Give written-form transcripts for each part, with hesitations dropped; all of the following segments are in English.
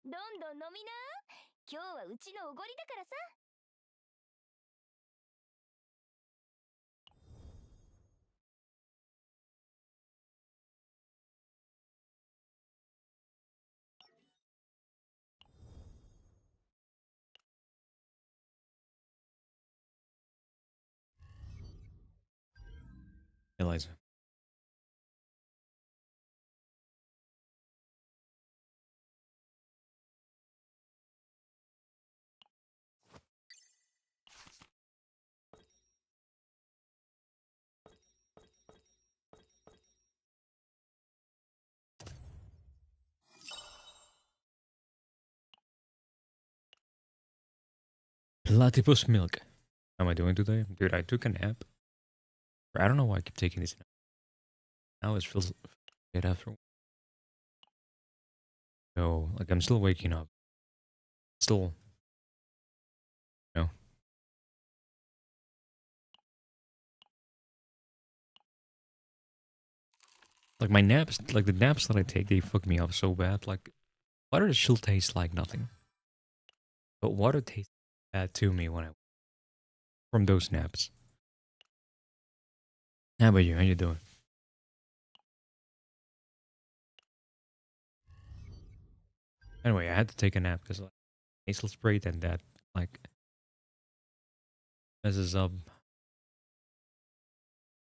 どんどん飲みな。今日はうちのおごりだからさ。Eliza. Platypus milk. How am I doing today? Dude, I took a nap. I don't know why I keep taking this nap. Now it feels good after. So, like, I'm still waking up. Still, you know. Like, my naps, like, the naps that I take, they fuck me up so bad. Like, water should taste like nothing. But water tastes bad to me when I. From those naps. How about you? How you doing? Anyway, I had to take a nap because, like, nasal spray and that, like, messes up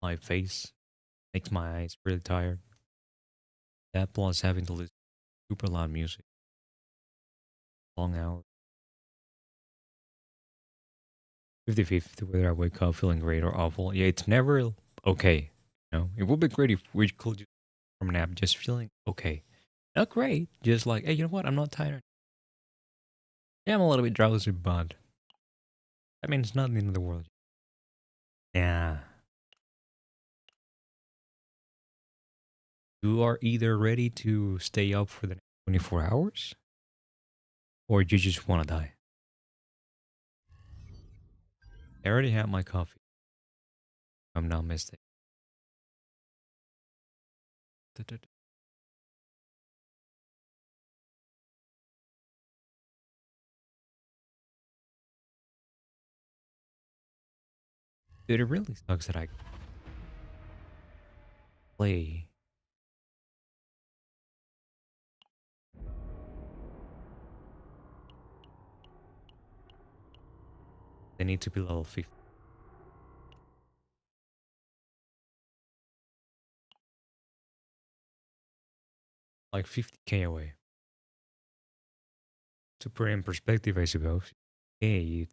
my face. Makes my eyes really tired. That plus having to listen to super loud music. Long hours. 50-50 whether I wake up feeling great or awful. Yeah, it's never okay. You know, it would be great if we could just from a nap just feeling okay. Not great, just like, hey, you know what? I'm not tired. Yeah, I'm a little bit drowsy, but I mean, it's not the end of the world. Yeah. You are either ready to stay up for the next 24 hours or you just want to die. I already had my coffee. I'm not mistaken. Dude, it really sucks that I play. They need to be level 50. Like 50k away. To put it in perspective, I suppose. Hey,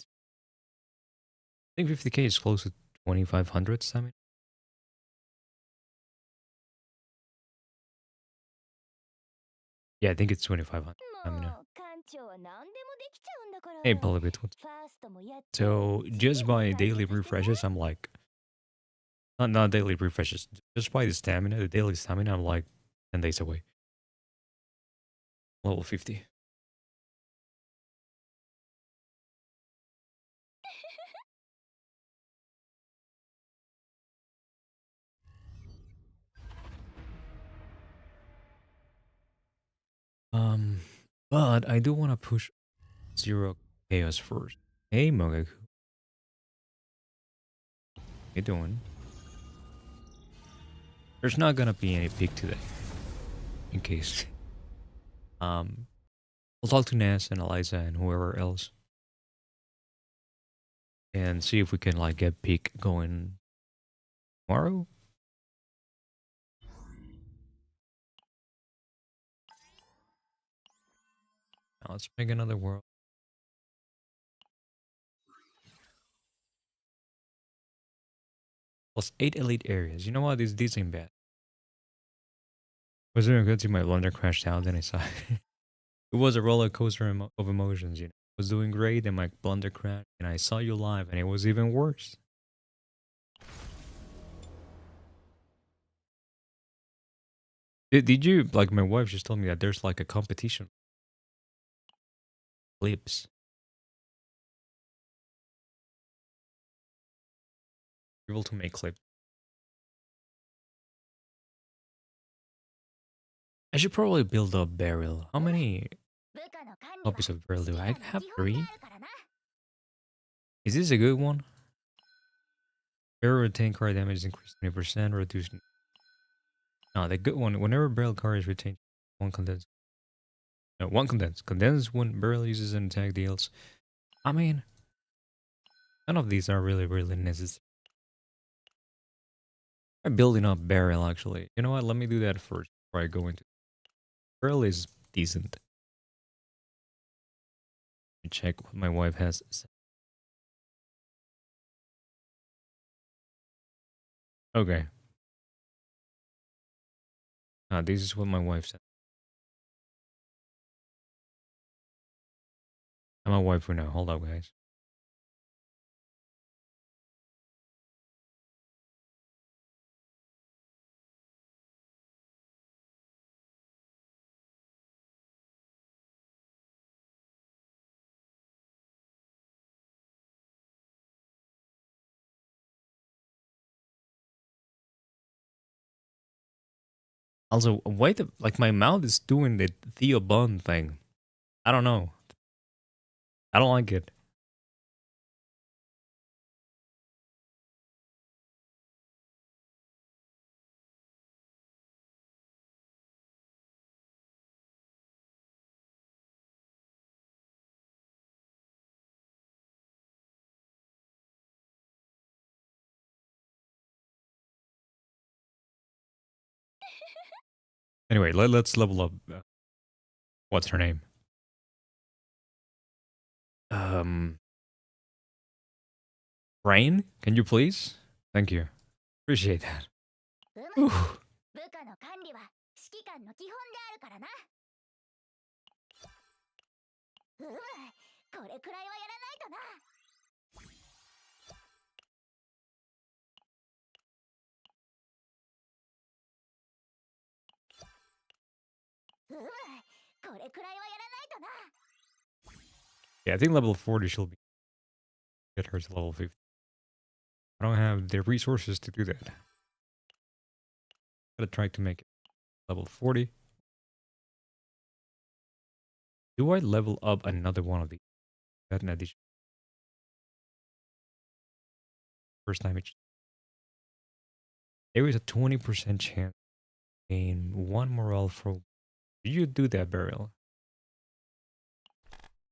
I think 50k is close to 2500 stamina. Yeah, I think it's 2500 stamina. Hey, Polybit. So, just by daily refreshes, I'm like, not daily refreshes, just by the daily stamina, I'm like 10 days away. Level 50. Um, but I do want to push zero chaos first. Hey, Mogaku. How you doing? There's not gonna be any peak today, in case. I'll talk to Ness and Eliza and whoever else, and see if we can like get peak going tomorrow. Now let's make another world. Plus 8 elite areas. You know what? These ain't bad. Was doing good till my blunder crashed out. Then I saw it was a roller coaster of emotions. You know, I was doing great, then my blunder crashed, and I saw you live, and it was even worse. Did you like? My wife just told me that there's like a competition. Clips. Able to make clips. I should probably build a barrel. How many copies of barrel do I have? 3? Is this a good one? Barrel retain card damage is increased 20%, reduced. No, the good one. Whenever barrel card is retained, one condense. No, one condense. Condense when barrel uses an attack deals. I mean, none of these are really necessary. I'm building up barrel actually. You know what? Let me do that first before I go into. Barrel is decent. Let me check what my wife has said. Okay. This is what my wife said. I'm my wife for now. Hold up, guys. Also, why the like my mouth is doing the Theo Bun thing? I don't know. I don't like it. Anyway, let's level up. What's her name? Um, Rain? Can you please? Thank you. Appreciate that. Ooh. 部下の管理は指揮官の基本であるからな。これくらいはやらないとな。これくらいはやらないとな。Yeah, I think level 40 she'll be. Get her to level 50. I don't have the resources to do that. Gotta try to make it level 40. Do I level up another one of these? That in addition. First time it's. There is a 20% chance to gain 1 morale for. Did you do that, Burial?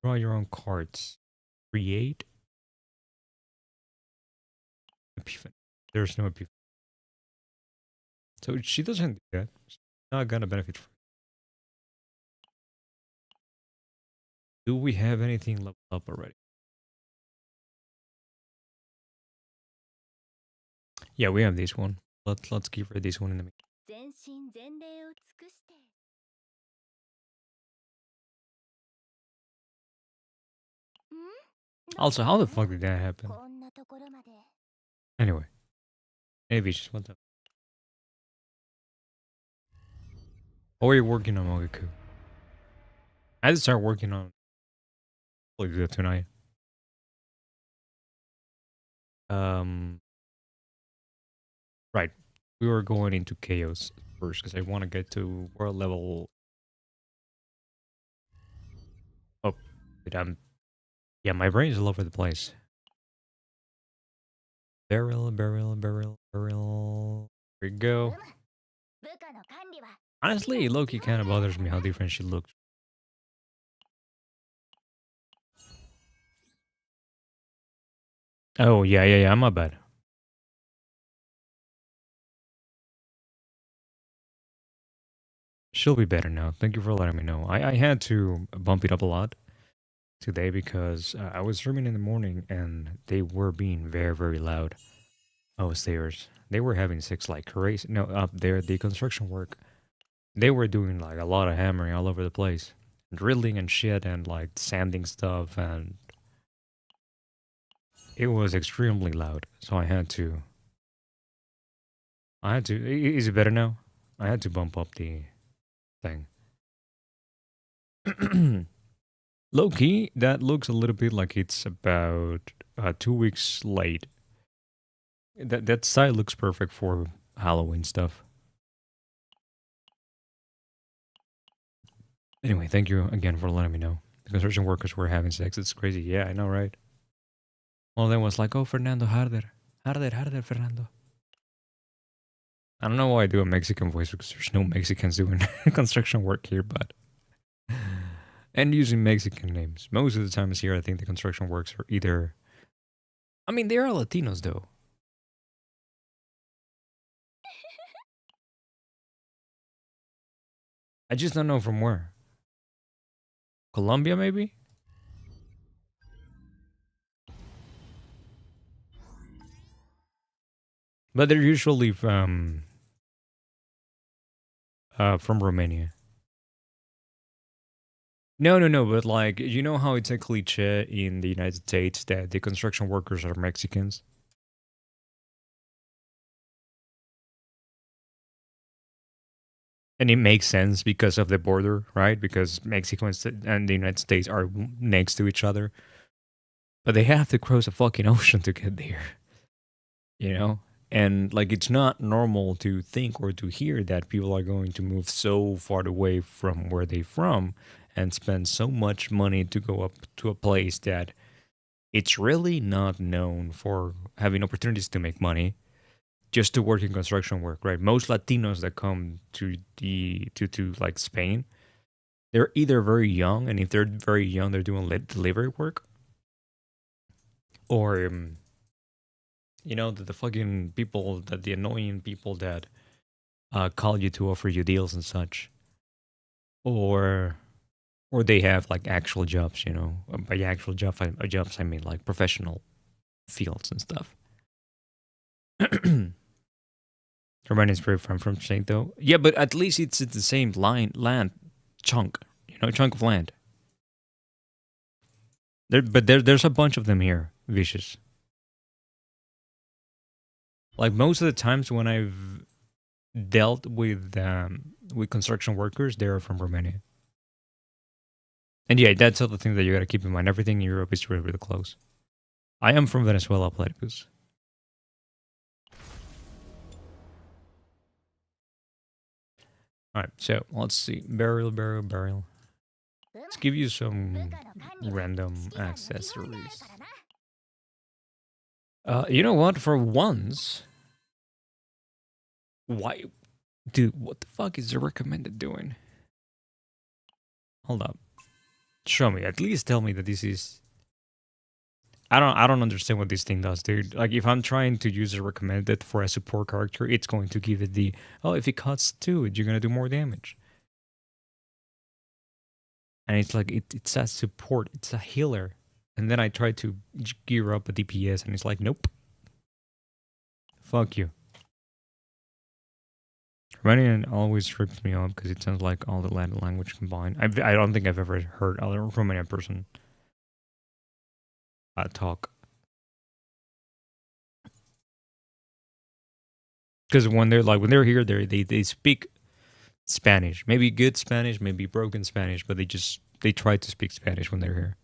Draw your own cards. Create. Epiphany. There's no epiphany. So she doesn't do that. She's not gonna benefit from it. Do we have anything leveled up already? Yeah, we have this one. Let's give her this one in the meantime. 全身全霊を尽くして。Also, how the fuck did that happen? こんなところまで。Anyway. Hey, Vicious, what's up? Oh, are you working on Mogaku? I had to start working on tonight. Right. We were going into Chaos first because I want to get to world level. Oh, yeah, my brain is all over the place. Barrel. Here we go. Honestly, Loki kind of bothers me how different she looks. Oh, yeah, my bad. She'll be better now. Thank you for letting me know. I had to bump it up a lot today because I was streaming in the morning and they were being very loud. Stairs. They were having 6 like crazy. No, up there, the construction work. They were doing like a lot of hammering all over the place. Drilling and shit and like sanding stuff and it was extremely loud. So I had to. Is it better now? I had to bump up the thing. Low key, that looks a little bit like it's about 2 weeks late. That side looks perfect for Halloween stuff. Anyway, thank you again for letting me know. The construction workers were having sex. It's crazy. Yeah, I know, right? One of them was like, "Oh, Fernando, harder, harder, harder, Fernando." I don't know why I do a Mexican voice because there's no Mexicans doing construction work here, but and using Mexican names. Most of the times here, I think the construction works are either. I mean, they are Latinos though. I just don't know from where. Colombia, maybe. But they're usually from Romania. No, no, no. But like, you know how it's a cliche in the United States that the construction workers are Mexicans. And it makes sense because of the border, right? Because Mexico and the United States are next to each other. But they have to cross a fucking ocean to get there, you know? And like, it's not normal to think or to hear that people are going to move so far away from where they're from and spend so much money to go up to a place that it's really not known for having opportunities to make money just to work in construction work, right? Most Latinos that come to to like Spain, they're either very young, and if they're very young, they're doing delivery work, or you know, the fucking people that the annoying people that call you to offer you deals and such, or they have like actual jobs, you know. By actual jobs, I mean like professional fields and stuff. Romania is very far from Spain, though. Yeah, but at least it's the same land chunk, you know, chunk of land. There's a bunch of them here, vicious. Like most of the times when I've dealt with construction workers, they're from Romania. And yeah, that's other thing that you got to keep in mind. Everything in Europe is really, really close. I am from Venezuela, Platypus. All right, so let's see. Burial, burial, burial. Let's give you some random accessories. You know what? For once, why, dude? What the fuck is the recommended doing? Hold up. Show me. At least tell me that this is. I don't understand what this thing does, dude. Like if I'm trying to use a recommended for a support character, it's going to give it the if it cuts to it, you're gonna do more damage. And it's like it's a support, it's a healer. And then I try to gear up a DPS and it's like, nope. Fuck you. Romanian always trips me up because it sounds like all the Latin language combined. I don't think I've ever heard a Romanian person talk. Because when they're here, they speak Spanish, maybe good Spanish, maybe broken Spanish, but they try to speak Spanish when they're here.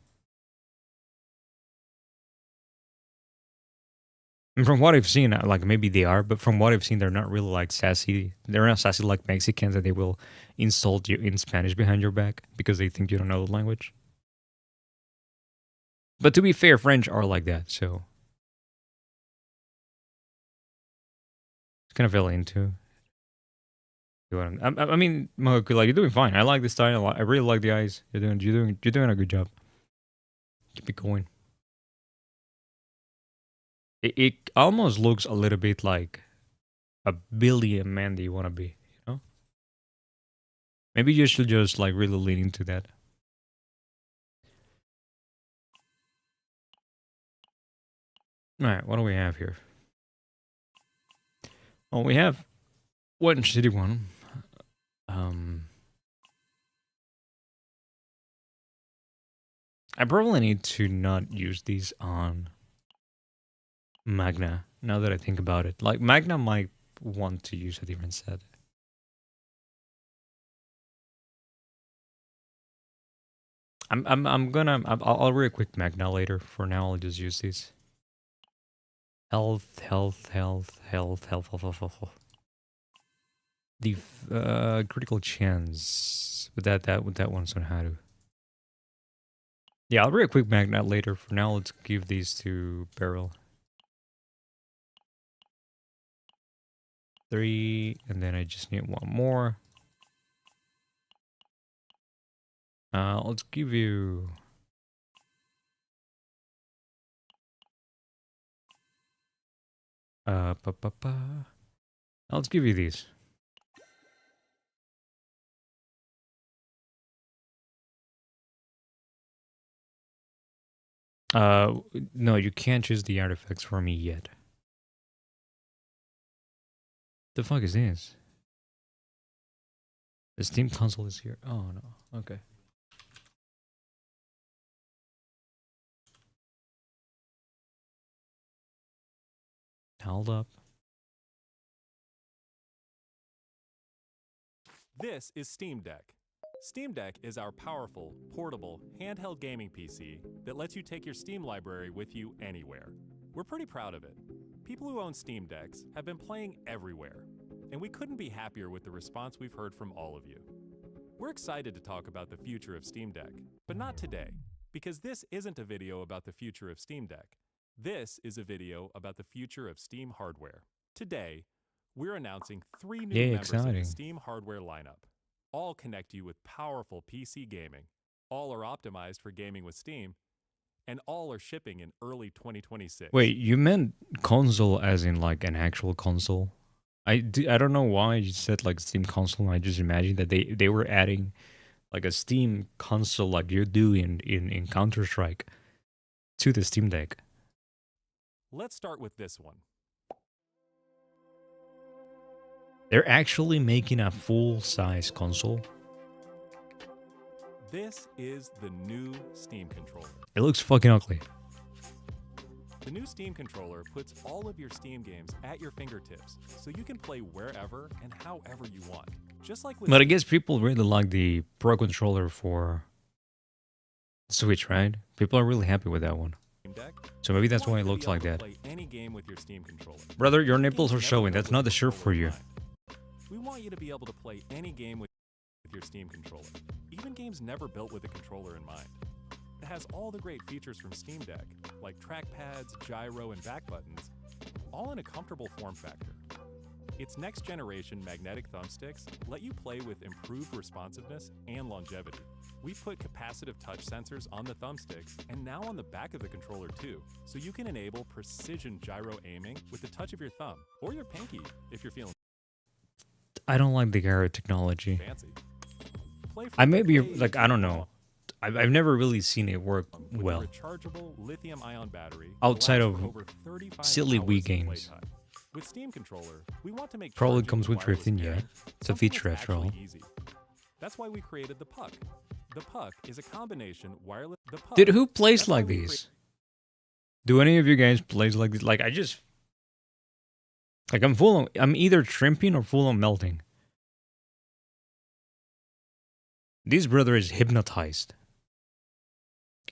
And from what I've seen, like maybe they are, but from what I've seen, they're not really like sassy. They're not sassy like Mexicans that they will insult you in Spanish behind your back because they think you don't know the language. But to be fair, French are like that, so it's kind of fell into. I mean, Mohoku, like you're doing fine. I like the style. I really like the eyes. You're doing a good job. Keep it going. It almost looks a little bit like a billion man that you want to be. You know, maybe you should just like really lean into that. All right, what do we have here? Oh, we have one shitty one. I probably need to not use these on Magna. Now that I think about it, like Magna might want to use a different set. I'll real quick Magna later. For now, I'll just use these. Health, health, health, health, health, health, health, health. The critical chance, but that one's on how to. Yeah, I'll read a quick magnet later. For now, let's give these to Beryl. 3, and then I just need one more. Let's give you... Let's give you these. No, you can't choose the artifacts for me yet. The fuck is this? The Steam console is here. Oh no. Okay. Hold up. This is Steam Deck. Steam Deck is our powerful, portable, handheld gaming PC that lets you take your Steam library with you anywhere. We're pretty proud of it. People who own Steam Decks have been playing everywhere, and we couldn't be happier with the response we've heard from all of you. We're excited to talk about the future of Steam Deck, but not today, because this isn't a video about the future of Steam Deck. This is a video about the future of Steam hardware. Today, we're announcing 3 new members of the Steam hardware lineup. All connect you with powerful PC gaming. All are optimized for gaming with Steam, and all are shipping in early 2026. Wait, you meant console as in like an actual console? I don't know why you said like Steam console. I just imagined that they were adding like a Steam console like you do in Counter-Strike to the Steam Deck. Let's start with this one. They're actually making a full-size console. This is the new Steam controller. It looks fucking ugly. The new Steam controller puts all of your Steam games at your fingertips, so you can play wherever and however you want. Just like with But I guess people really like the Pro controller for Switch, right? People are really happy with that one. Deck, so maybe that's why it looks like that. play any game with your Steam controller. Brother, your nipples are showing. That's not the shirt for you. We want you to be able to play any game with your Steam controller, even games never built with a controller in mind. It has all the great features from Steam Deck, like trackpads, gyro, and back buttons, all in a comfortable form factor. Its next-generation magnetic thumbsticks let you play with improved responsiveness and longevity. We've put capacitive touch sensors on the thumbsticks and now on the back of the controller too, so you can enable precision gyro aiming with the touch of your thumb, or your pinky if you're feeling I don't like the gyro technology. fancy. I may be, like, I don't know. I've never really seen it work well. Rechargeable lithium-ion battery outside of over 35 silly hours Wii of games. playtime. With Steam controller, we want to make Probably charging comes with wireless drifting, pairing yeah. It's a something feature that's after all. actually easy. That's why we created the Puck. The Puck is a combination wireless. The Puck, Dude, who plays that's why like we these? Do any of you guys play like this? Like, I just... Like, I'm either shrimping or full on melting. This brother is hypnotized.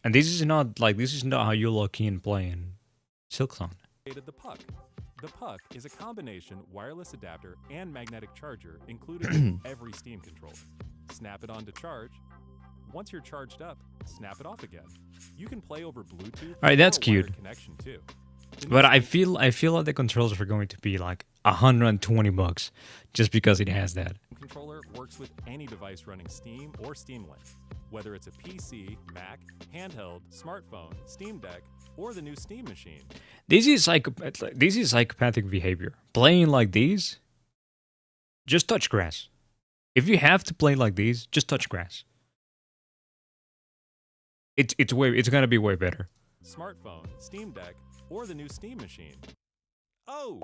And this is not how you look in playing Silksong. created the Puck. The Puck is a combination wireless adapter and magnetic charger included in every Steam controller. Snap it on to charge. Once you're charged up, snap it off again. You can play over Bluetooth. All right, that's or wired cute. Connection too. The But new I feel like the controllers are going to be like $120 just because it has that. controller works with any device running Steam or Steam Link, whether it's a PC, Mac, handheld, smartphone, Steam Deck, or the new Steam machine. This is psychopathic behavior. Playing like these, just touch grass. If you have to play like these, just touch grass. It's gonna be way better. Smartphone, Steam Deck, or the new Steam machine. Oh,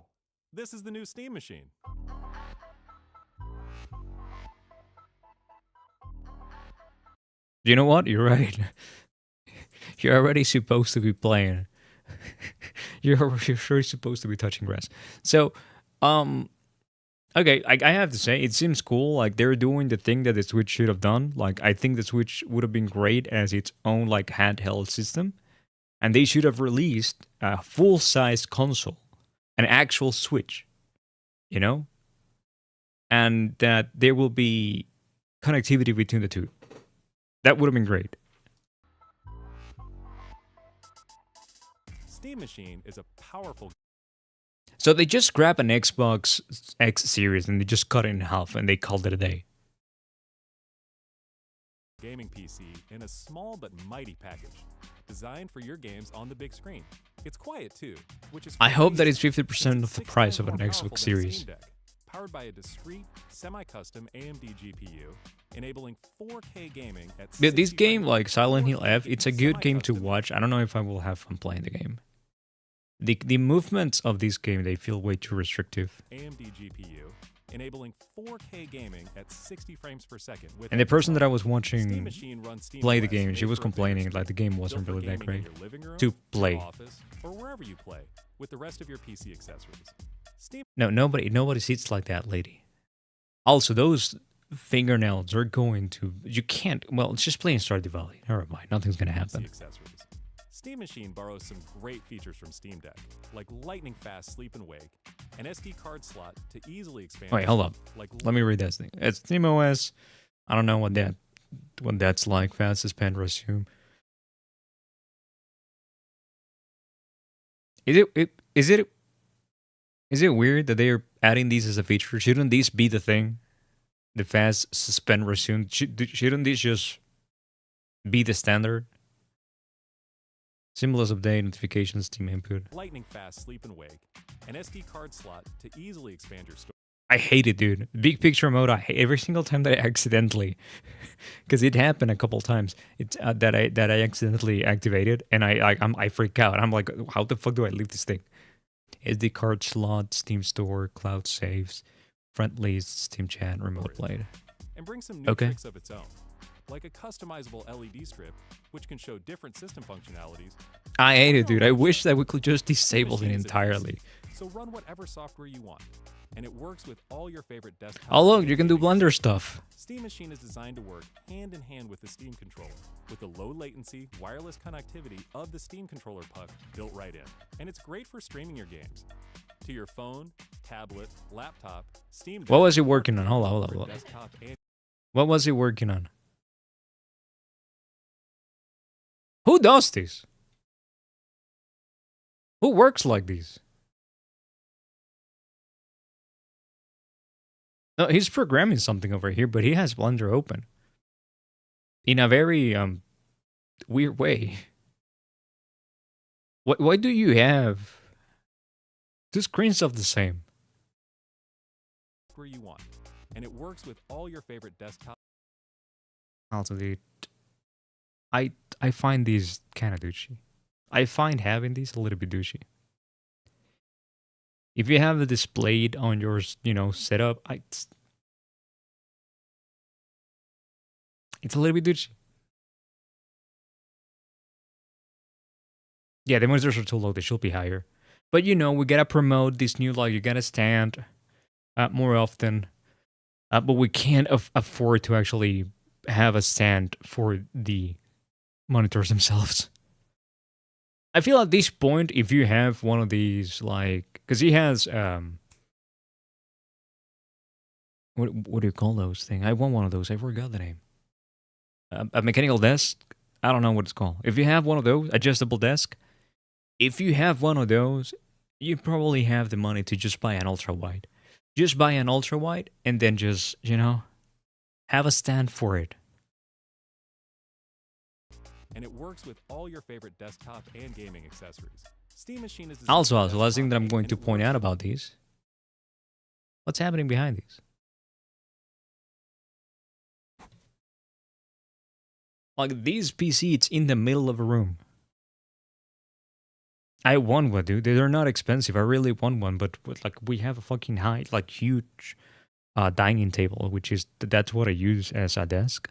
this is the new Steam machine. You know what? You're right. You're already supposed to be playing. You're sure supposed to be touching grass. So, okay, I have to say, it seems cool. Like, they're doing the thing that the Switch should have done. Like, I think the Switch would have been great as its own, like, handheld system. And they should have released a full-size console, an actual Switch, you know? And that there will be connectivity between the two. That would have been great. Steam Machine is a powerful So they just grab an Xbox X series and they just cut it in half and they called it a day. gaming PC in a small but mighty package, designed for your games on the big screen. It's quiet too, which is I hope that crazy it's 50% since of it's the 6 price times of an more powerful Xbox than a series. Steam Deck, powered by a discrete, semi-custom AMD GPU, enabling 4K gaming at But this 60 game, frames like Silent Hill 4K F, it's a good game to semi-custom watch. I don't know if I will have fun playing the game. The movements of this game, they feel way too restrictive. AMD GPU, enabling 4K gaming at 60 frames per second. With And the person that I was Steam watching Machine runs Steam play the OS game, made she was for a bigger complaining screen, like the game built wasn't for really that gaming in great your living room, to your play. office, or wherever you play, with the rest of your PC accessories. Steam No, nobody sits like that, lady. Also, those fingernails are going to... You can't... Well, it's just playing Stardew Valley. Never mind, nothing's gonna PC happen. accessories. Steam Machine borrows some great features from Steam Deck, like lightning fast sleep and wake, an SD card slot to easily expand. Wait, hold up. Like Let me read this thing. It's SteamOS. I don't know what that's like. Fast suspend resume. Is it weird that they are adding these as a feature? Shouldn't these be the thing? The fast suspend resume. Shouldn't these just be the standard? Seamless update, notifications, Steam input. lightning fast sleep and wake, an SD card slot to easily expand your storage. I hate it, dude. Big picture mode. I hate every single time that I accidentally, because it happened a couple times. It's that I accidentally activated, and I freak out. I'm like, how the fuck do I leave this thing? SD card slot, Steam Store, cloud saves, friendly Steam chat, remote play. And bring some new Okay. tricks of its own, like a customizable LED strip, which can show different system functionalities. I hate it, dude. I wish that we could just Steam disable it Machine is entirely. advanced, so run whatever software you want, and it works with all your favorite desktop. Oh look, and you can do gaming Blender stuff. Steam Machine is designed to work hand in hand with the Steam controller, with the low latency, wireless connectivity of the Steam controller puck built right in. And it's great for streaming your games to your phone, tablet, laptop, Steam Deck. What was he working on? Hold on. for desktop and What was he working on? Who does this? Who works like this? No, he's programming something over here, but he has Blender open. In a very weird way. Why do you have two screens of the same? where you want. And it works with all your favorite desktop. Also, dude, I find these kind of douchey. I find having these a little bit douchey. If you have it displayed on your, setup, it's a little bit douchey. Yeah, the monitors are too low. They should be higher. But we gotta promote this new, you gotta stand more often. But we can't afford to actually have a stand for the monitors themselves. I feel at this point, if you have one of these, because he has, what do you call those things? I want one of those. I forgot the name. A mechanical desk? I don't know what it's called. If you have one of those, adjustable desk, if you have one of those, you probably have the money to just buy an ultra wide. Just buy an ultra wide and then just, have a stand for it. And it works with all your favorite desktop and gaming accessories. Steam Machine is designed Also, for the last thing that I'm desktop going and to it point works out with about these. What's happening behind these? Like, these PC, it's in the middle of a room. I want one, dude. They're not expensive. I really want one, but we have a fucking huge dining table, that's what I use as a desk.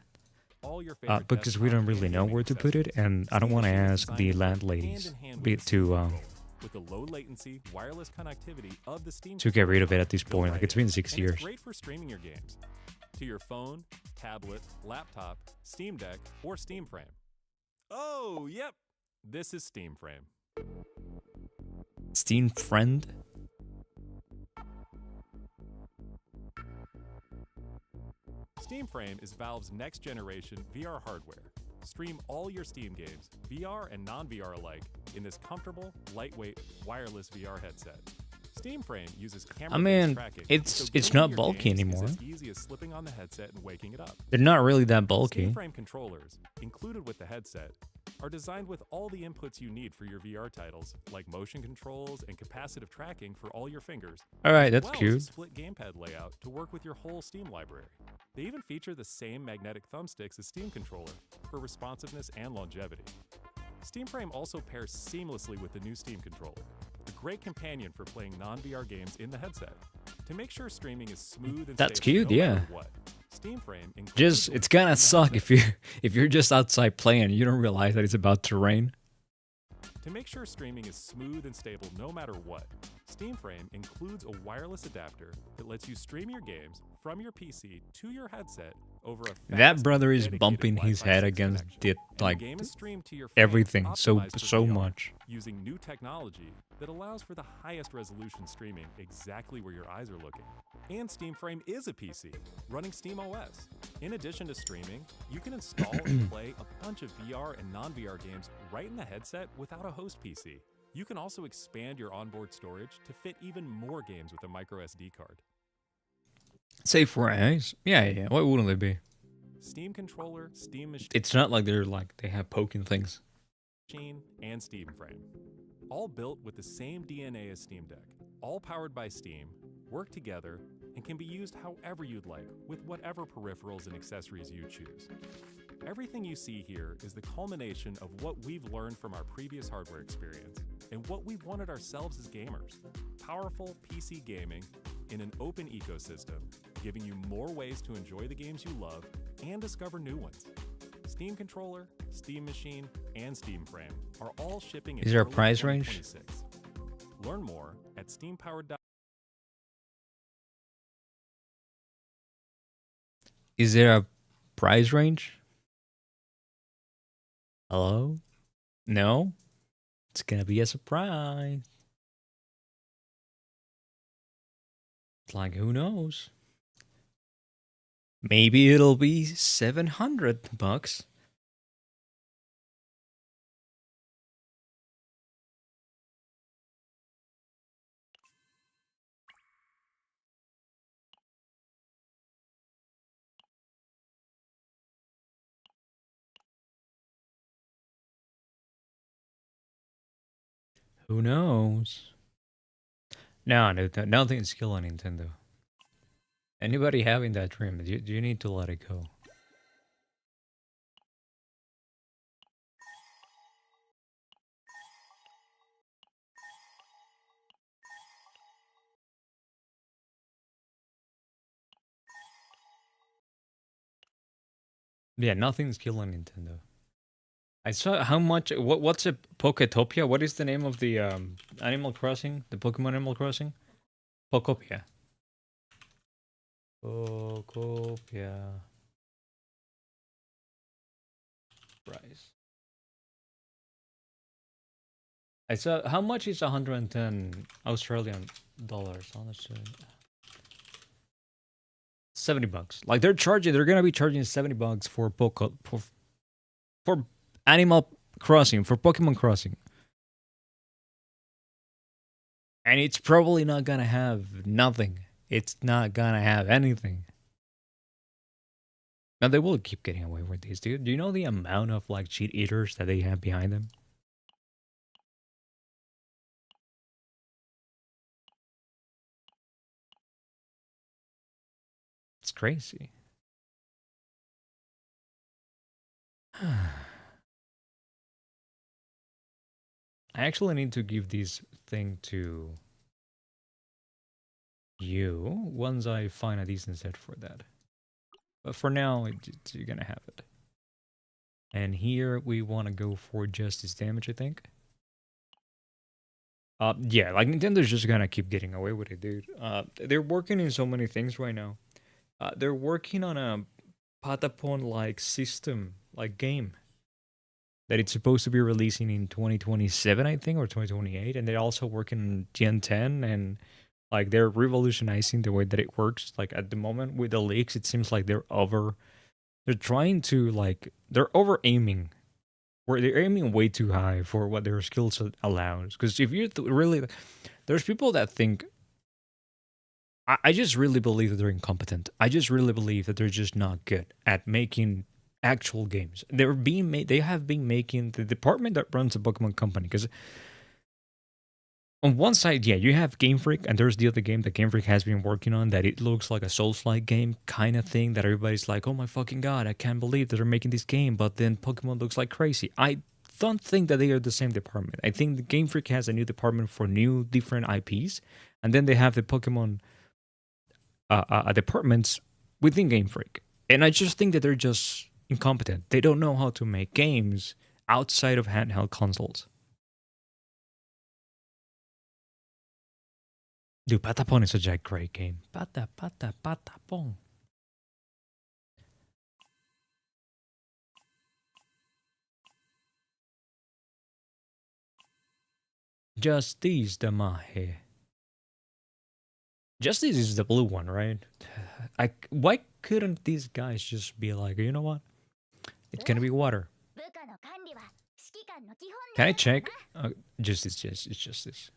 all your favorite Because we don't desktop really and know gaming where to put it, accessories. and I don't Steam want to Machine is ask the designed to work landladies hand-in-hand with be- the Steam to controller, with the low latency, wireless connectivity of the Steam to get rid of it at this built point. right It's in. been 6 And years. It's great for streaming your games to your phone, tablet, laptop, Steam Deck, or Steam Frame. Oh, yep. This is Steam Frame. Steam Friend? Steam Frame is Valve's next generation VR hardware, Stream all your Steam games, VR and non-VR alike, in this comfortable, lightweight, wireless VR headset. Steam Frame uses camera-based tracking. It's not bulky anymore. It's as easy as slipping on the headset and waking it up. They're not really that bulky. Steam Frame controllers, included with the headset, are designed with all the inputs you need for your VR titles, like motion controls and capacitive tracking for all your fingers. All right, that's as well cute. As a split gamepad layout to work with your whole Steam library. They even feature the same magnetic thumbsticks as Steam Controller for responsiveness and longevity. Steam Frame also pairs seamlessly with the new Steam Controller, a great companion for playing non-VR games in the headset. To make sure streaming is smooth and That's stable cute, no yeah. matter what, Steam Frame includes It's gonna suck if you're just outside playing and you don't realize that it's about to rain. To make sure streaming is smooth and stable no matter what, Steam Frame includes a wireless adapter that lets you stream your games from your PC to your headset over a fast, That brother is dedicated bumping his Wi-Fi head 6 against connection. it And the like game is streamed to your phone, everything so optimized for VR, much. using new technology that allows for the highest resolution streaming exactly where your eyes are looking. And Steam Frame is a PC, running Steam OS. In addition to streaming, you can install and play a bunch of VR and non-VR games right in the headset without a host PC. You can also expand your onboard storage to fit even more games with a micro SD card. Safe for eyes. Yeah. Why wouldn't they be? Steam Controller, Steam Machine, It's not like they have poking things. and Steam Frame. All built with the same DNA as Steam Deck. All powered by Steam, work together, and can be used however you'd like with whatever peripherals and accessories you choose. Everything you see here is the culmination of what we've learned from our previous hardware experience and what we've wanted ourselves as gamers. Powerful PC gaming in an open ecosystem, giving you more ways to enjoy the games you love and discover new ones. Steam Controller, Steam Machine, and Steam Frame are all shipping in Is there a early price range? 2026. Learn more at steampowered.com. Is there a price range? Hello? No? It's gonna be a surprise. It's like, who knows? Maybe it'll be $700. Who knows? No, nothing skill on Nintendo. Anybody having that dream, do you need to let it go? Yeah, nothing's killing Nintendo. I saw how much. What's a Poketopia? What is the name of the Animal Crossing? The Pokemon Animal Crossing? Pokopia. Pokopia. Price. I saw how much is 110 Australian dollars? Honestly, $70. Like they're gonna be charging $70 for for Animal Crossing, for Pokemon Crossing. And it's probably not gonna have nothing. It's not gonna have anything. Now they will keep getting away with this, dude. Do you know the amount of like cheat eaters that they have behind them? It's crazy. I actually need to give this thing to you once I find a decent set for that. But for now, you're gonna have it. And here we want to go for justice damage, I think. Yeah, like Nintendo's just gonna keep getting away with it, dude. They're working in so many things right now. They're working on a Patapon-like system, like game, that it's supposed to be releasing in 2027, I think, or 2028. And they're also working on Gen 10, and like they're revolutionizing the way that it works. Like at the moment with the leaks, it seems like they're over they're trying to like they're over aiming, where they're aiming way too high for what their skill set allows. Because if you really, there's people that think. I just really believe that they're incompetent. I just really believe that they're just not good at making actual games. They're being made. They have been making the department that runs the Pokemon company. Because on one side, yeah, you have Game Freak, and there's the other game that Game Freak has been working on that it looks like a Souls-like game kind of thing that everybody's like, oh my fucking god, I can't believe that they're making this game, but then Pokemon looks like crazy. I don't think that they are the same department. I think the Game Freak has a new department for new different IPs, and then they have the Pokemon departments within Game Freak. And I just think that they're just incompetent. They don't know how to make games outside of handheld consoles. Dude, Patapon is such a great game. Patapon. Justice de Mahe. Justice is the blue one, right? Why couldn't these guys just be like, you know what? It's gonna be water. Can I check? Justice, yes, it's Justice.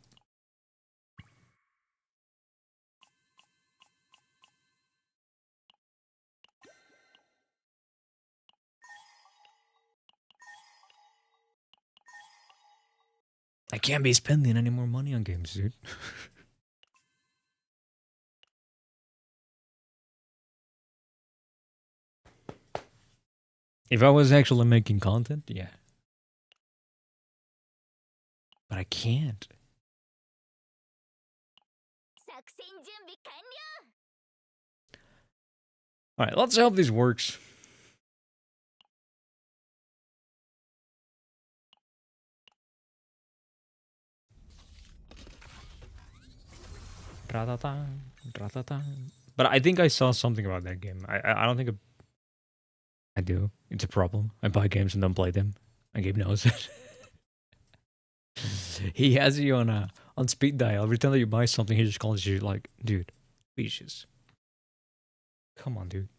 I can't be spending any more money on games, dude. If I was actually making content, yeah. But I can't. Alright, let's hope this works. But I think I saw something about that game. I don't think I do. It's a problem. I buy games and don't play them. And Gabe knows it. He has you on speed dial. Every time that you buy something, he just calls you like, dude, speeches. Come on, dude.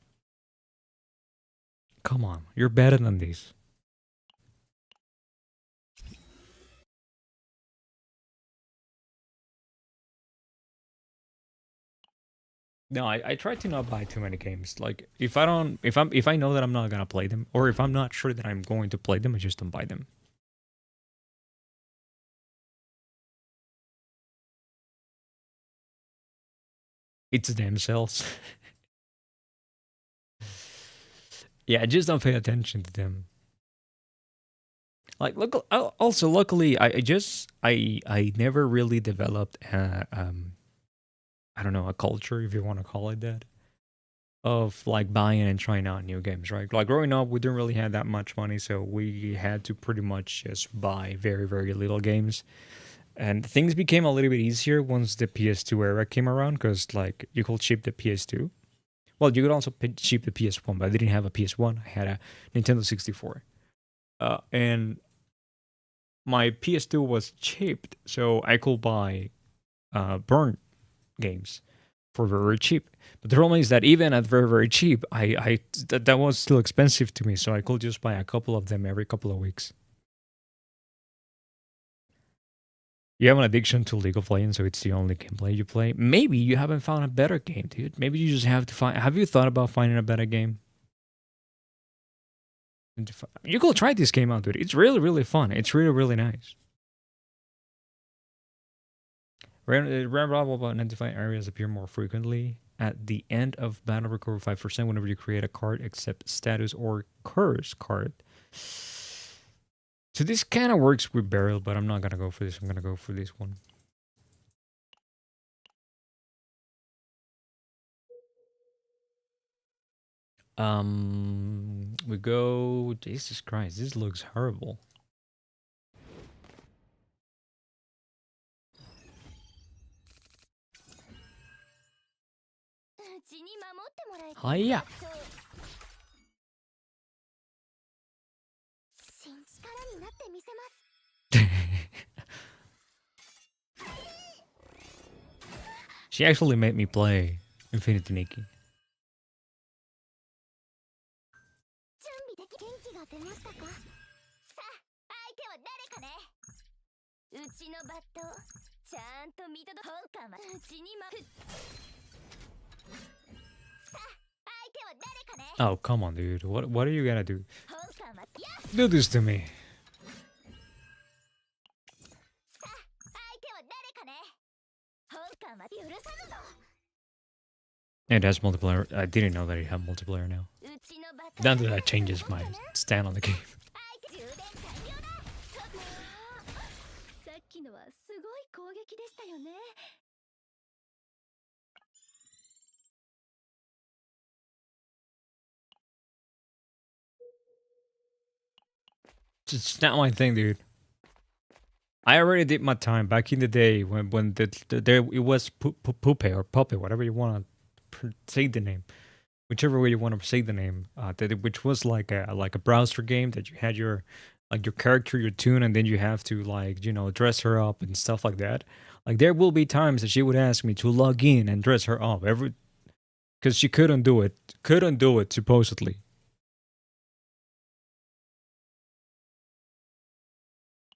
Come on. You're better than this. No, I try to not buy too many games. Like if I know that I'm not gonna play them, or if I'm not sure that I'm going to play them, I just don't buy them. It's themselves. Yeah, I just don't pay attention to them. Like, look. Also, luckily, I never really developed I don't know, a culture, if you want to call it that, of like buying and trying out new games, right? Like growing up, we didn't really have that much money, so we had to pretty much just buy very, very little games. And things became a little bit easier once the PS2 era came around, because like you could ship the PS2. Well, you could also ship the PS1, but I didn't have a PS1. I had a Nintendo 64. And my PS2 was chipped, so I could buy burnt games for very, very cheap. But the problem is that even at very, very cheap, that was still expensive to me, so I could just buy a couple of them every couple of weeks. You have an addiction to League of Legends, so it's the only gameplay you play. Maybe you haven't found a better game, dude. Maybe you just have to find. Have you thought about finding a better game? You could try this game out, dude. It's really, really fun. It's really, really nice. Random identifying areas appear more frequently at the end of battle. Recover 5% whenever you create a card, except status or curse card. So this kind of works with Burial, but I'm not gonna go for this. I'm gonna go for this one. We go. Jesus Christ, this looks horrible. Hiya. She actually made me play Infinity Nikki. ちゃんと見届けほうかまうちにまさあ相手は誰かね Oh, come on, dude. What are you gonna do? ほうかまや Do this to me. さあ相手は誰かねほうかま許さぬぞ It has multiplayer. I didn't know that it had multiplayer now. うちのバカ Not that that changes my stand on the game. 相手充電完了ださっきのはすごい攻撃でしたよね It's not my thing, dude. I already did my time back in the day when there it was Pupe or Puppet, whatever you want to say the name, whichever way you want to say the name. Which was like a browser game that you had your like your character, your tune, and then you have to like dress her up and stuff like that. Like there will be times that she would ask me to log in and dress her up because she couldn't do it supposedly.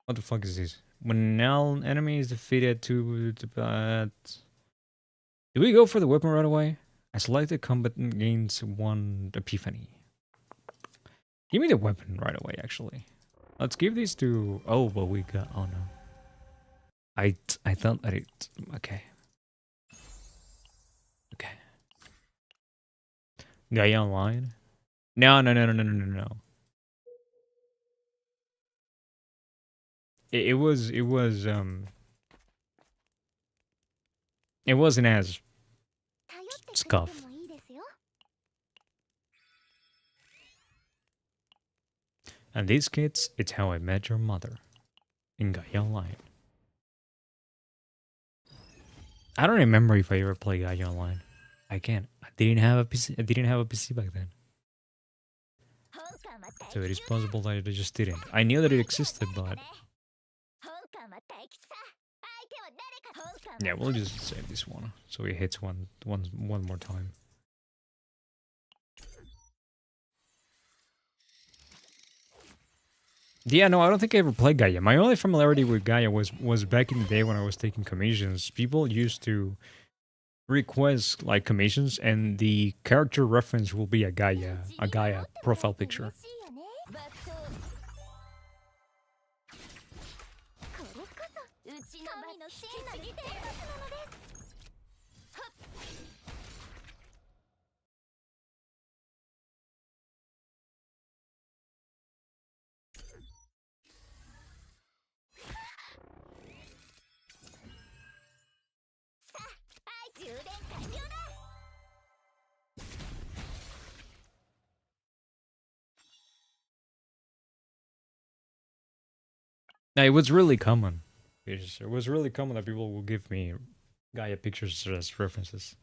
What the fuck is this? When an enemy is defeated to do we go for the weapon right away? A selected combatant gains 1 epiphany. Give me the weapon right away, actually. Let's give these to... Oh, but we got... Oh, no. I thought that it... Okay. Okay. Gaia Online? No. It wasn't as 頼ってくれて scuff. もいいですよ And these kids, it's how I met your mother in Gaia Online. I don't remember if I ever played Gaia Online. I can't. I didn't have a PC back then. ほうかま So it is possible that I just didn't. I knew that it existed, but ほうかま大吉さ相手は誰かほうかま yeah, we'll just save this one so it hits one more time. Yeah, no, I don't think I ever played Gaia. My only familiarity with Gaia was back in the day when I was taking commissions. People used to request like commissions, and the character reference will be a Gaia profile picture. 嬉しいよねバットこれこそうちの神の真なる天罰なのですはっさあ充電完了だ Now, it was really common. It was really common that people will give me Gaia pictures as references.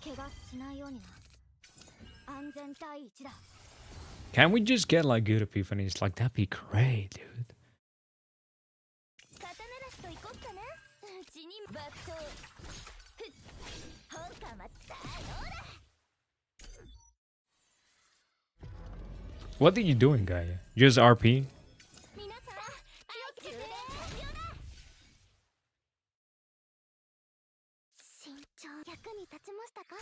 怪我しないようにな安全第一だ Can we just get like good epiphanies? Like that'd be great, dude. 刀なしと行こっかなうちにバットふっほうかまさあどうだ What did you do in Gaia? Just RP? 皆さん充電完了だ慎重役に立ちましたか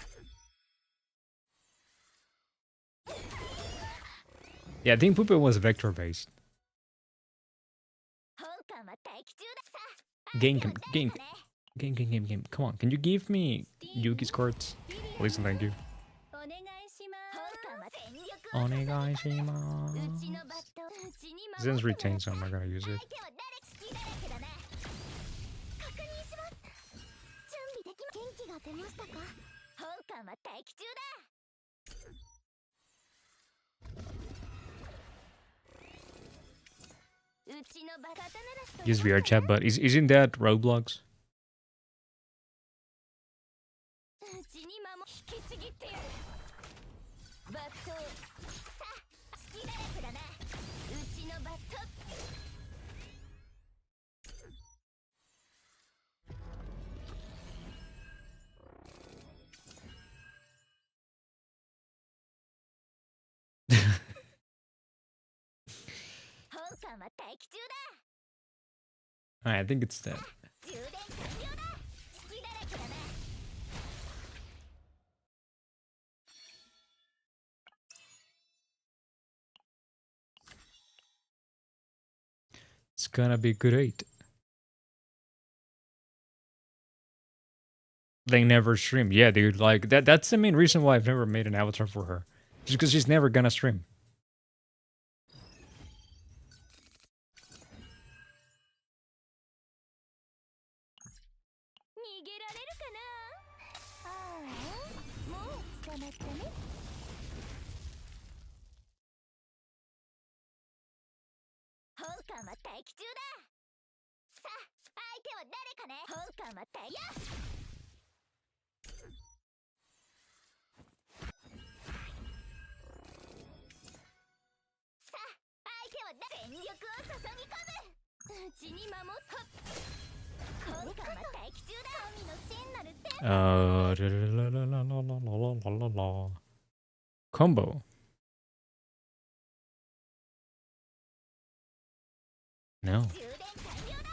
Yeah, I think Puppet was vector based. ほうかま待機中ださ Game. Come on, can you give me Yuki's cards? Please and thank you. お願いしますほうかま全力 Onegaishimasu. うちのバットうちに Zen's retained, so I'm not gonna use it. 相手は誰好きだらけだな確認します準備でき元気が出ましたかほうかま待機中だ Use VR chat, but isn't that Roblox? うちに引きちぎってやるバットさあ好きだらけだなうちのバット感は待機中だ。 Alright, I think it's that. 充電完了だ。隙だらけだな。 It's gonna be great. They never stream. Yeah, dude. Like that's the main reason why I've never made an avatar for her. Just because she's never gonna stream. 逃げられるかな。ああ、もう捕まったね。本館は待機中だ。さあ、相手は誰かね。本館は待機。さあ、相手は全力を注ぎ込む。うちに守っ。本館は待機中だ。神の真なる天。Combo. No. 充電完了だ。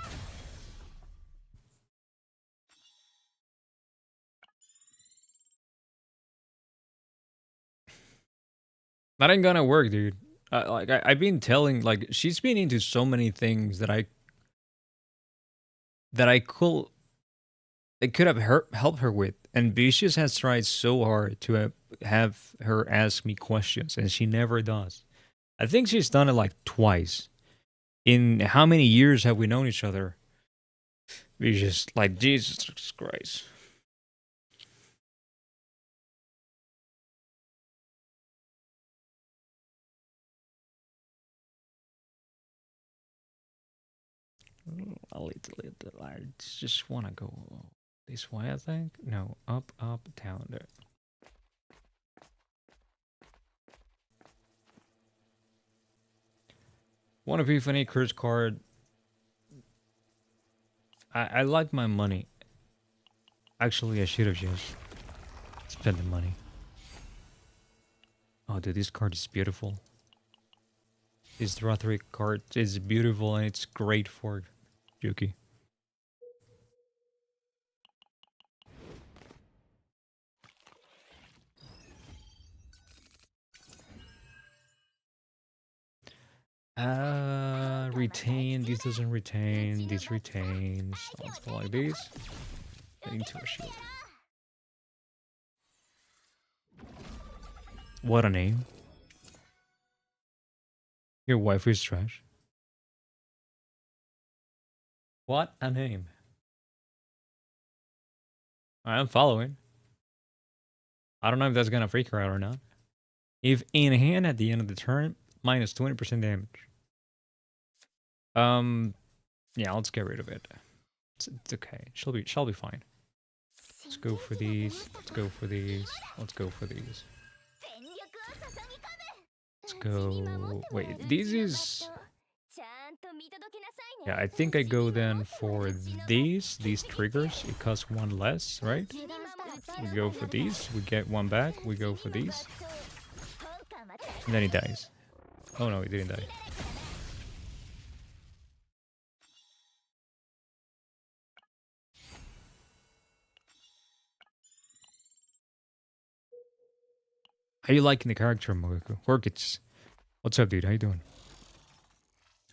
That ain't gonna work, dude. I've been telling, like, she's been into so many things that I could have helped her with, and Vicious has tried so hard to have her ask me questions, and she never does. I think she's done it like twice. In how many years have we known each other? Vicious, like, Jesus Christ. A little. I just want to go this way, I think. No, up, down there. One Epiphany curse card. I like my money. Actually, I should have just spent the money. Oh, dude, this card is beautiful. This Drathric card is beautiful and it's great for Yuki. Retain. This doesn't retain. This retains. Let's go like this. Into a shield. What a name. Your wife is trash. What a name. I'm following. I don't know if that's gonna freak her out or not. If in hand at the end of the turn, minus 20% damage. Yeah, let's get rid of it. It's okay. She'll be fine. Let's go for these. Let's go for these. Let's go for these. Let's go. Wait, these is. Yeah, I think I go then for these triggers. It costs one less, right? We go for these. We get one back. We go for these. And then he dies. Oh no, he didn't die. How you liking the character, Mugaku? Orchids. What's up, dude? How you doing?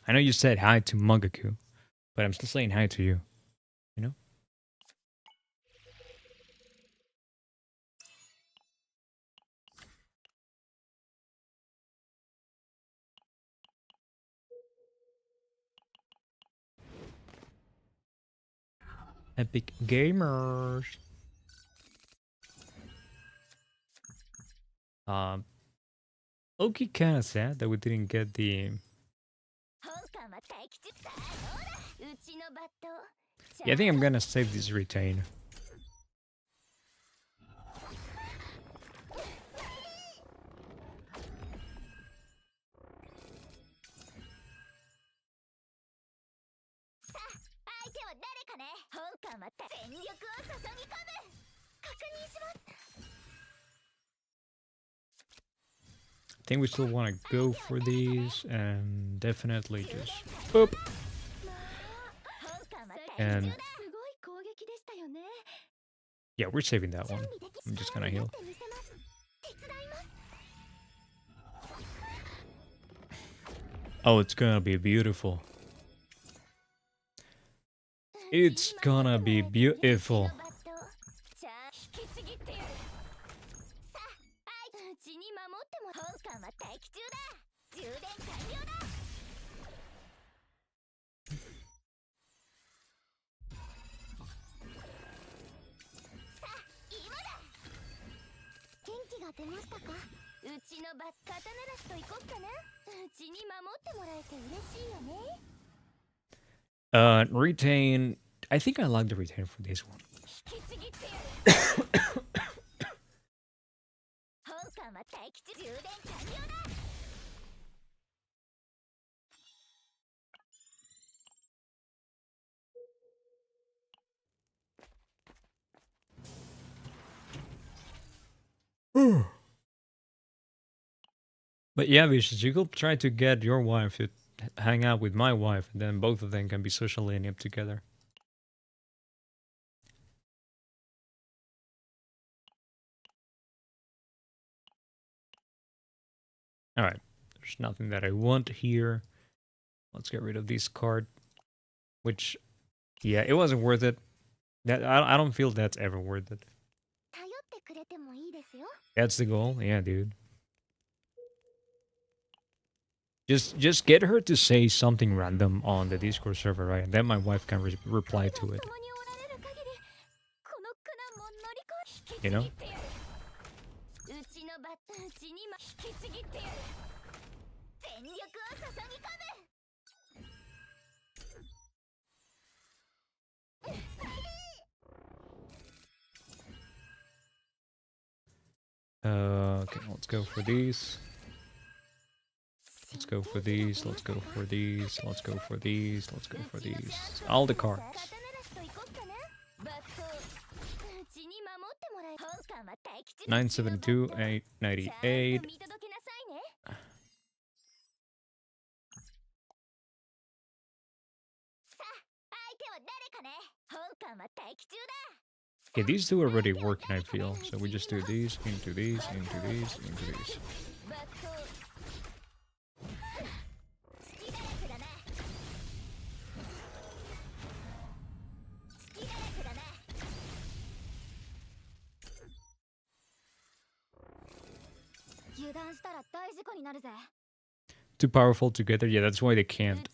I know you said hi to Mugaku, but I'm still saying hi to you. You know? Epic Gamers. Loki kinda sad that we didn't get the. Yeah, I think I'm gonna save this retain. think we still want to go for these and definitely just boop. And yeah, we're saving that one. I'm just gonna heal. Oh, it's gonna be beautiful. It's gonna be beautiful. Retain. I think I like the retain for this one. But yeah, Vicious, you could try to get your wife to hang out with my wife, and then both of them can be socially inept together. Alright, there's nothing that I want here. Let's get rid of this card. Which, yeah, it wasn't worth it. That I don't feel that's ever worth it. That's the goal, yeah, dude. Just get her to say something random on the Discord server, right? And then my wife can reply to it. You know? Okay, let's go for these. Let's go for these, let's go for these, let's go for these, let's go for these. All the cards. 972, 898. Okay, these two are already working, I feel. So we just do these, into these, into these, into these. Too powerful together? Yeah, that's why they can't.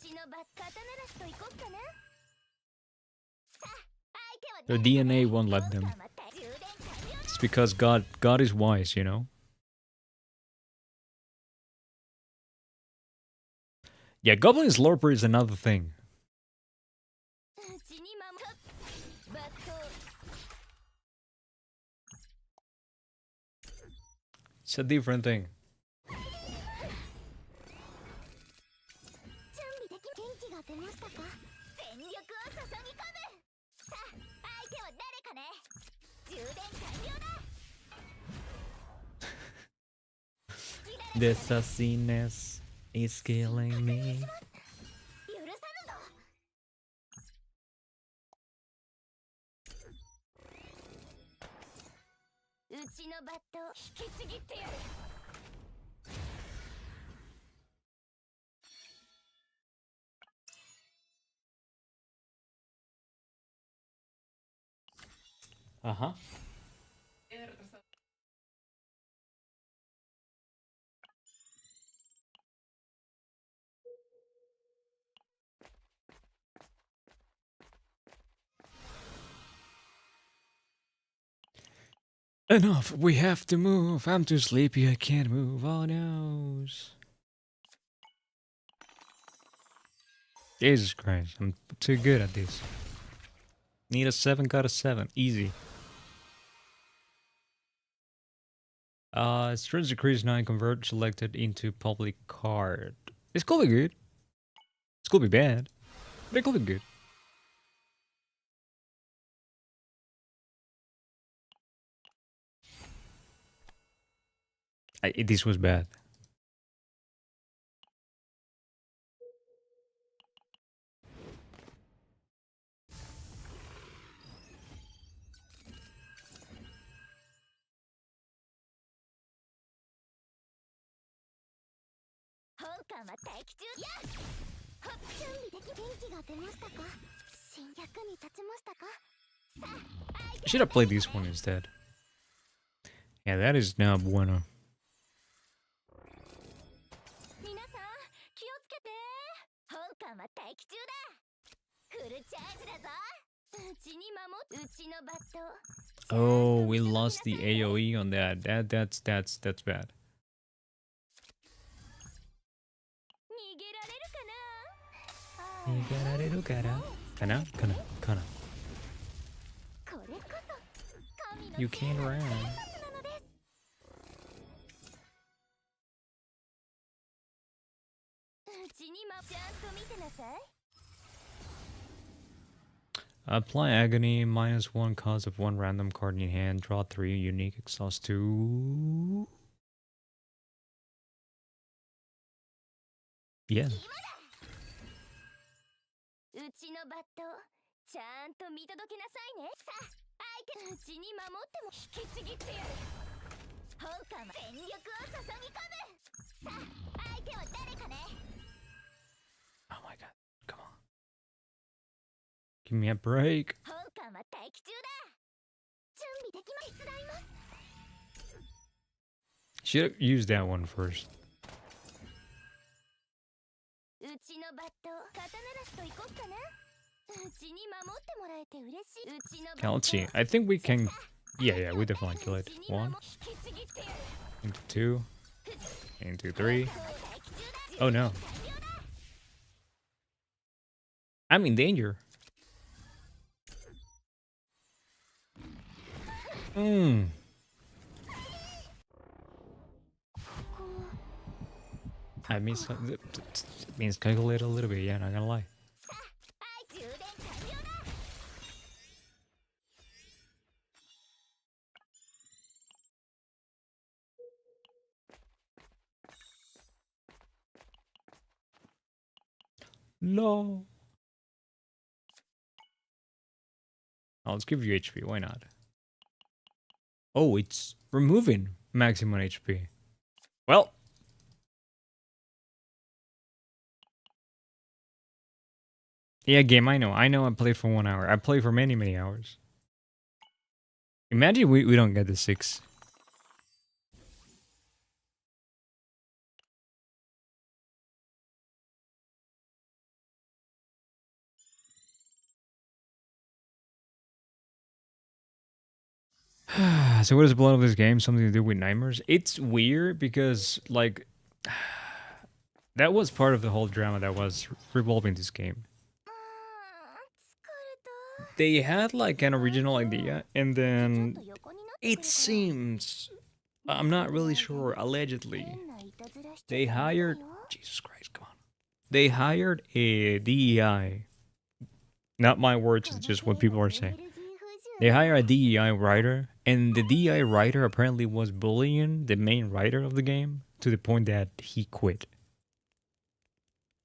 Their DNA won't let them. It's because God is wise, you know? Yeah, Goblin Slurper is another thing. It's a different thing. The sassiness is killing me. Uh-huh. Enough, we have to move. I'm too sleepy, I can't move. Oh no. Jesus Christ, I'm too good at this. Need a 7, got a 7. Easy. Strength decrease 9, convert selected into public card. This could be good. This could be bad. But it could be good. This was bad. カは待機中やっ準備でき元気が出ましたか新役に立ちましたかさあ I should have played this one instead. Yeah, that is not bueno. 皆さん気をつけて本艦は待機中だフルチャージだぞうちに守うちのバット Oh, we lost the AoE on that. That's bad. 逃げられるかな Kana? これこそ神の You can't run. なのですうちにちゃんと見てなさい Apply agony, -1 cost of 1 random card in hand, draw 3, unique, exhaust 2. Yeah. うちのバットちゃんと見届けなさいねさあ相手うちに守っても引きちぎってやる本艦は全力を注ぎ込むさあ相手は誰かね Oh my god. Come on. Give me a break. 本艦は待機中だ準備できま手伝います Should have used that one first. うちのバット刀なしといこっかなうちに守ってもらえて嬉しいうちのバット Okay, let's see. I think we can... Yeah, we definitely kill it. 1, 引きちぎってやる into 2, into 3. Oh no. I'm in danger. Hmm. I miscalculated a little bit, yeah, not gonna lie. 充電完了だ No. Oh, let's give you HP, why not? Oh, it's removing maximum HP. Well. Yeah, game, I know I played for 1 hour. I played for many hours. Imagine we don't get the 6. So what is the plot of this game? Something to do with nightmares? It's weird because, like, that was part of the whole drama that was revolving this game. 疲れ They had, like, an original idea, and たちょっ then と横になってくれ it た seems, I'm not really sure, allegedly, 変ないたずらしちゃ they ダメだ hired, よ Jesus Christ, come on. They hired a DEI. Not my words, it's just what people are saying. They hire a DEI writer, and the DEI writer apparently was bullying the main writer of the game to the point that he quit.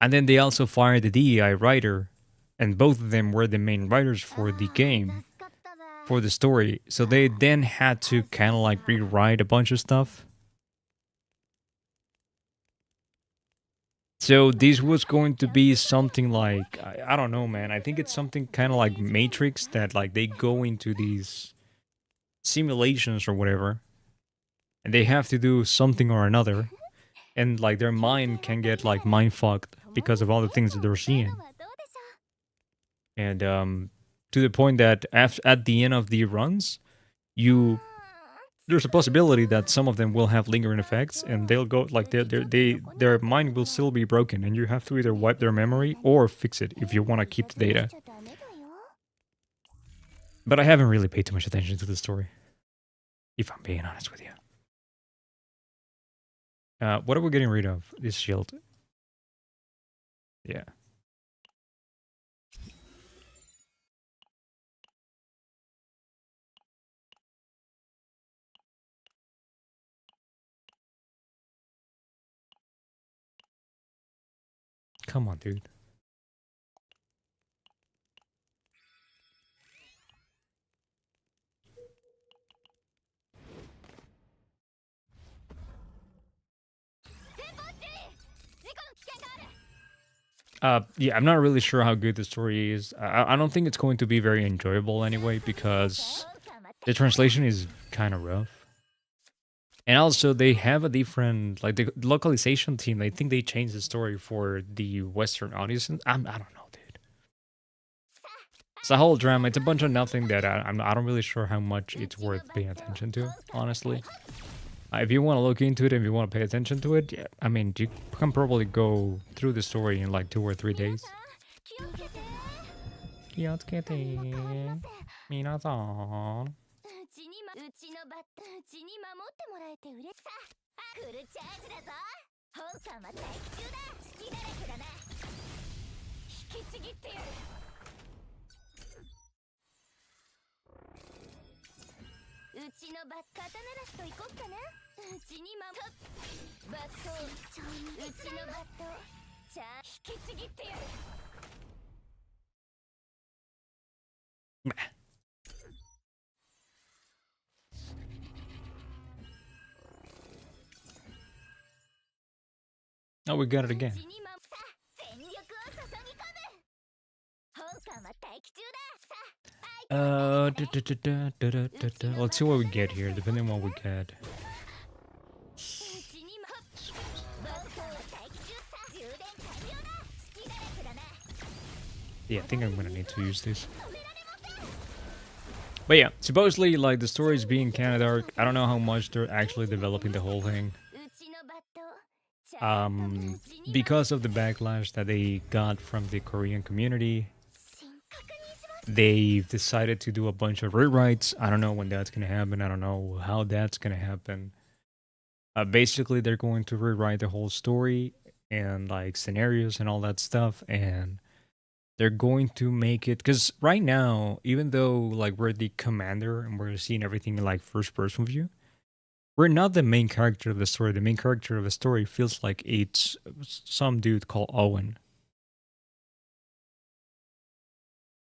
And then they also fired the DEI writer, and both of them were the main writers for the game, 助かったぜ for the story. So they then had to kind of like rewrite a bunch of stuff. So this was going to be something like, I don't know, man. I think it's something kind of like Matrix, that like they go into these simulations or whatever, and they have to do something or another, and like their mind can get like mind fucked because of all the things that they're seeing. はどうでしょ And to the point that at the end of the runs, う there's a possibility that some of them will have lingering effects, and they'll go like their mind will still be broken, and you have to either wipe their memory or fix it if you want to keep the data. ちゃダメだよ But I haven't really paid too much attention to the story, if I'm being honest with you. What are we getting rid of? This shield. Yeah. Come on, dude. Yeah, I'm not really sure how good the story is. I don't think it's going to be very enjoyable anyway because the translation is kind of rough. And also, they have a different, like the localization team. I think they changed the story for the Western audience. I don't know, dude. It's a whole drama. It's a bunch of nothing that I don't really sure how much it's worth paying attention to, honestly. If you want to look into it, if you want to pay attention to it, yeah, I mean, you can probably go through the story in like 2 or 3 days. 気をつけて、皆さん。うちのバットうちに守ってもらえてうれしさフルチャージだぞ本艦は待機中だ好きだらけだな引きちぎってやるうちのバット刀なしと行こっかなうちに守っバットうちのバットじゃあ引きちぎってやる Oh, we got it again. Let's see what we get here, depending on what we get. Yeah, I think I'm gonna need to use this. But yeah, supposedly, like, the story is being kind of dark. I don't know how much they're actually developing the whole thing. Because of the backlash that they got from the Korean community, they've decided to do a bunch of rewrites. I don't know when that's gonna happen. I don't know how that's gonna happen. Basically, they're going to rewrite the whole story and like scenarios and all that stuff, and they're going to make it because right now, even though like we're the commander and we're seeing everything in like first person view, we're not the main character of the story. The main character of the story feels like it's some dude called Owen.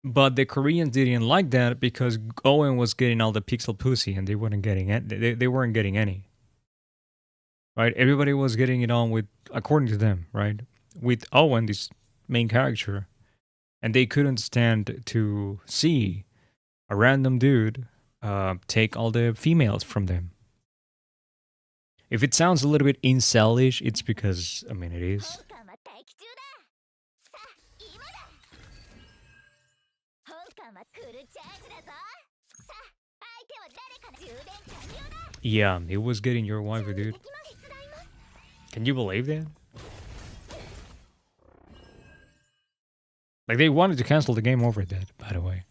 But the Koreans didn't like that because Owen was getting all the pixel pussy and they weren't getting it. They weren't getting any. Right? Everybody was getting it on with, according to them, right? With Owen, this main character. And they couldn't stand to see a random dude take all the females from them. If it sounds a little bit incelish, it's because, I mean, it is. Yeah, it was getting your wife, dude. Can you believe that? Like, they wanted to cancel the game over that, by the way.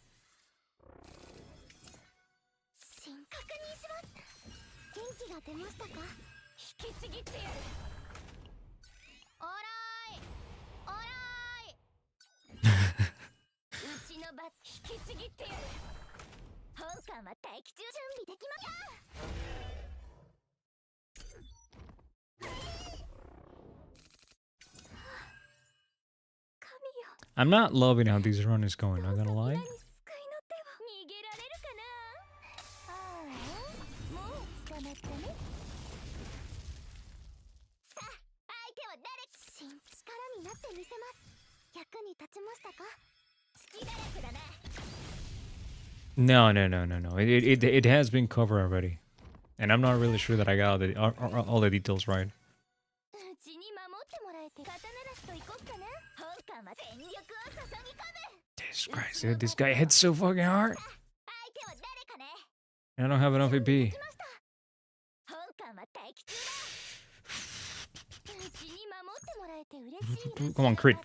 I'm not loving how this run is going, not gonna lie. No. It has been covered already. And I'm not really sure that I got all the details right. Jesus Christ, dude, this guy hits so fucking hard. I don't have enough AP. Come on, crit.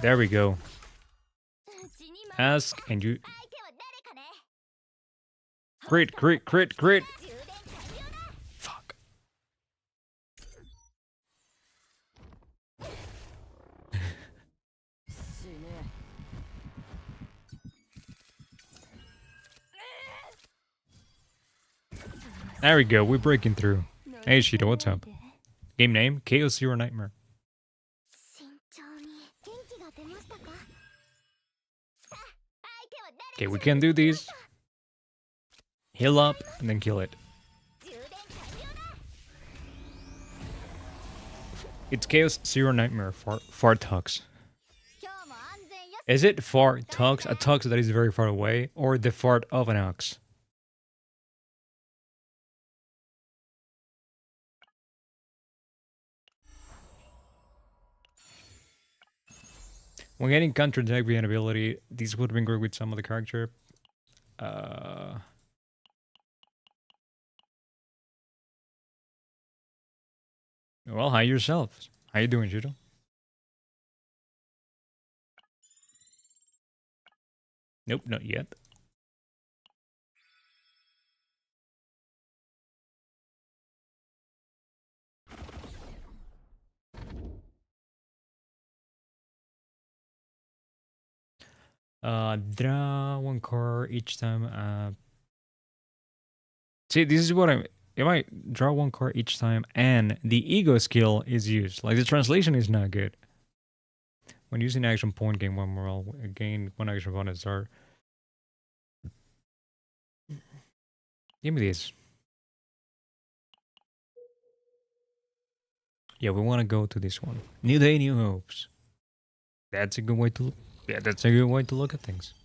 There we go. Ask and you... Crit. Fuck. There we go, we're breaking through. Hey Shida, what's up? Game name? Chaos Zero Nightmare. Okay, we can do these. Heal up and then kill it. It's Chaos Zero Nightmare far tux. Is it far tux, a tux that is very far away, or the fart of an ox? When getting counter-attack via an ability, this would have been great with some of the character. Well, hi yourself. How you doing, Judo? Nope, not yet. Draw one card each time. See, this is what I'm. If I draw one card each time and the ego skill is used, like the translation is not good. When using action point, gain one morale. Gain one action point at the start. Give me this. Yeah, we want to go to this one. New day, new hopes. That's a good way to. Yeah, that's a good way to look at things.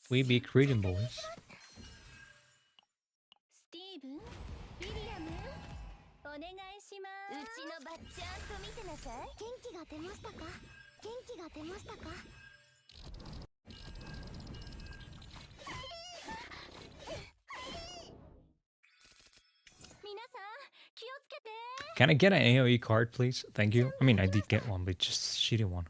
We be creating boys. Can I get an AoE card, please? Thank you. I mean, I did get one, but just a shitty one.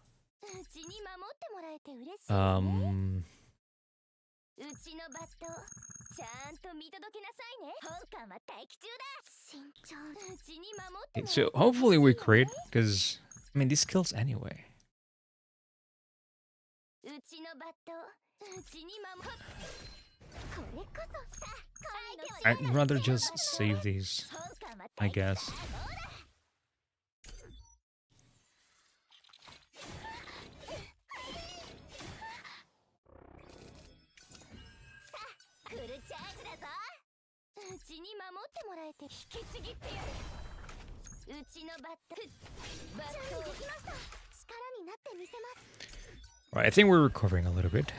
So hopefully we crit, because I mean these kills anyway. I'd rather just save these, I guess. Right, I think we're recovering a little bit.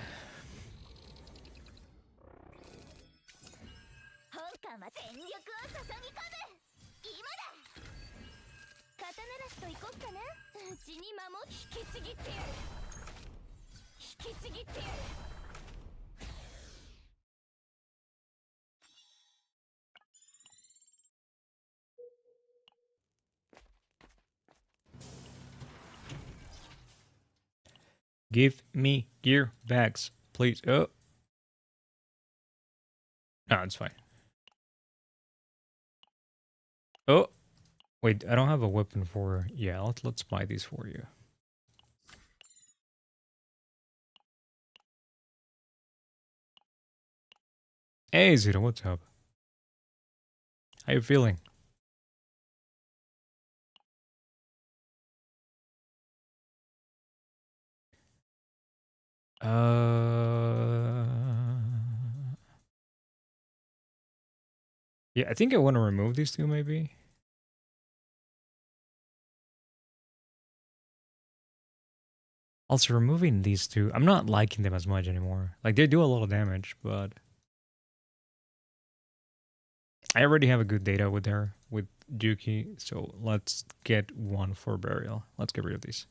Give me gear bags, please. Oh. No, it's fine. Oh. Wait, I don't have a weapon for... Yeah, let's buy these for you. Hey, Zero, what's up? How you feeling? Yeah, I think I want to remove these two, maybe. Also, removing these two, I'm not liking them as much anymore. Like, they do a lot of damage, but... I already have a good data with her, with Yuki, so let's get one for burial. Let's get rid of these.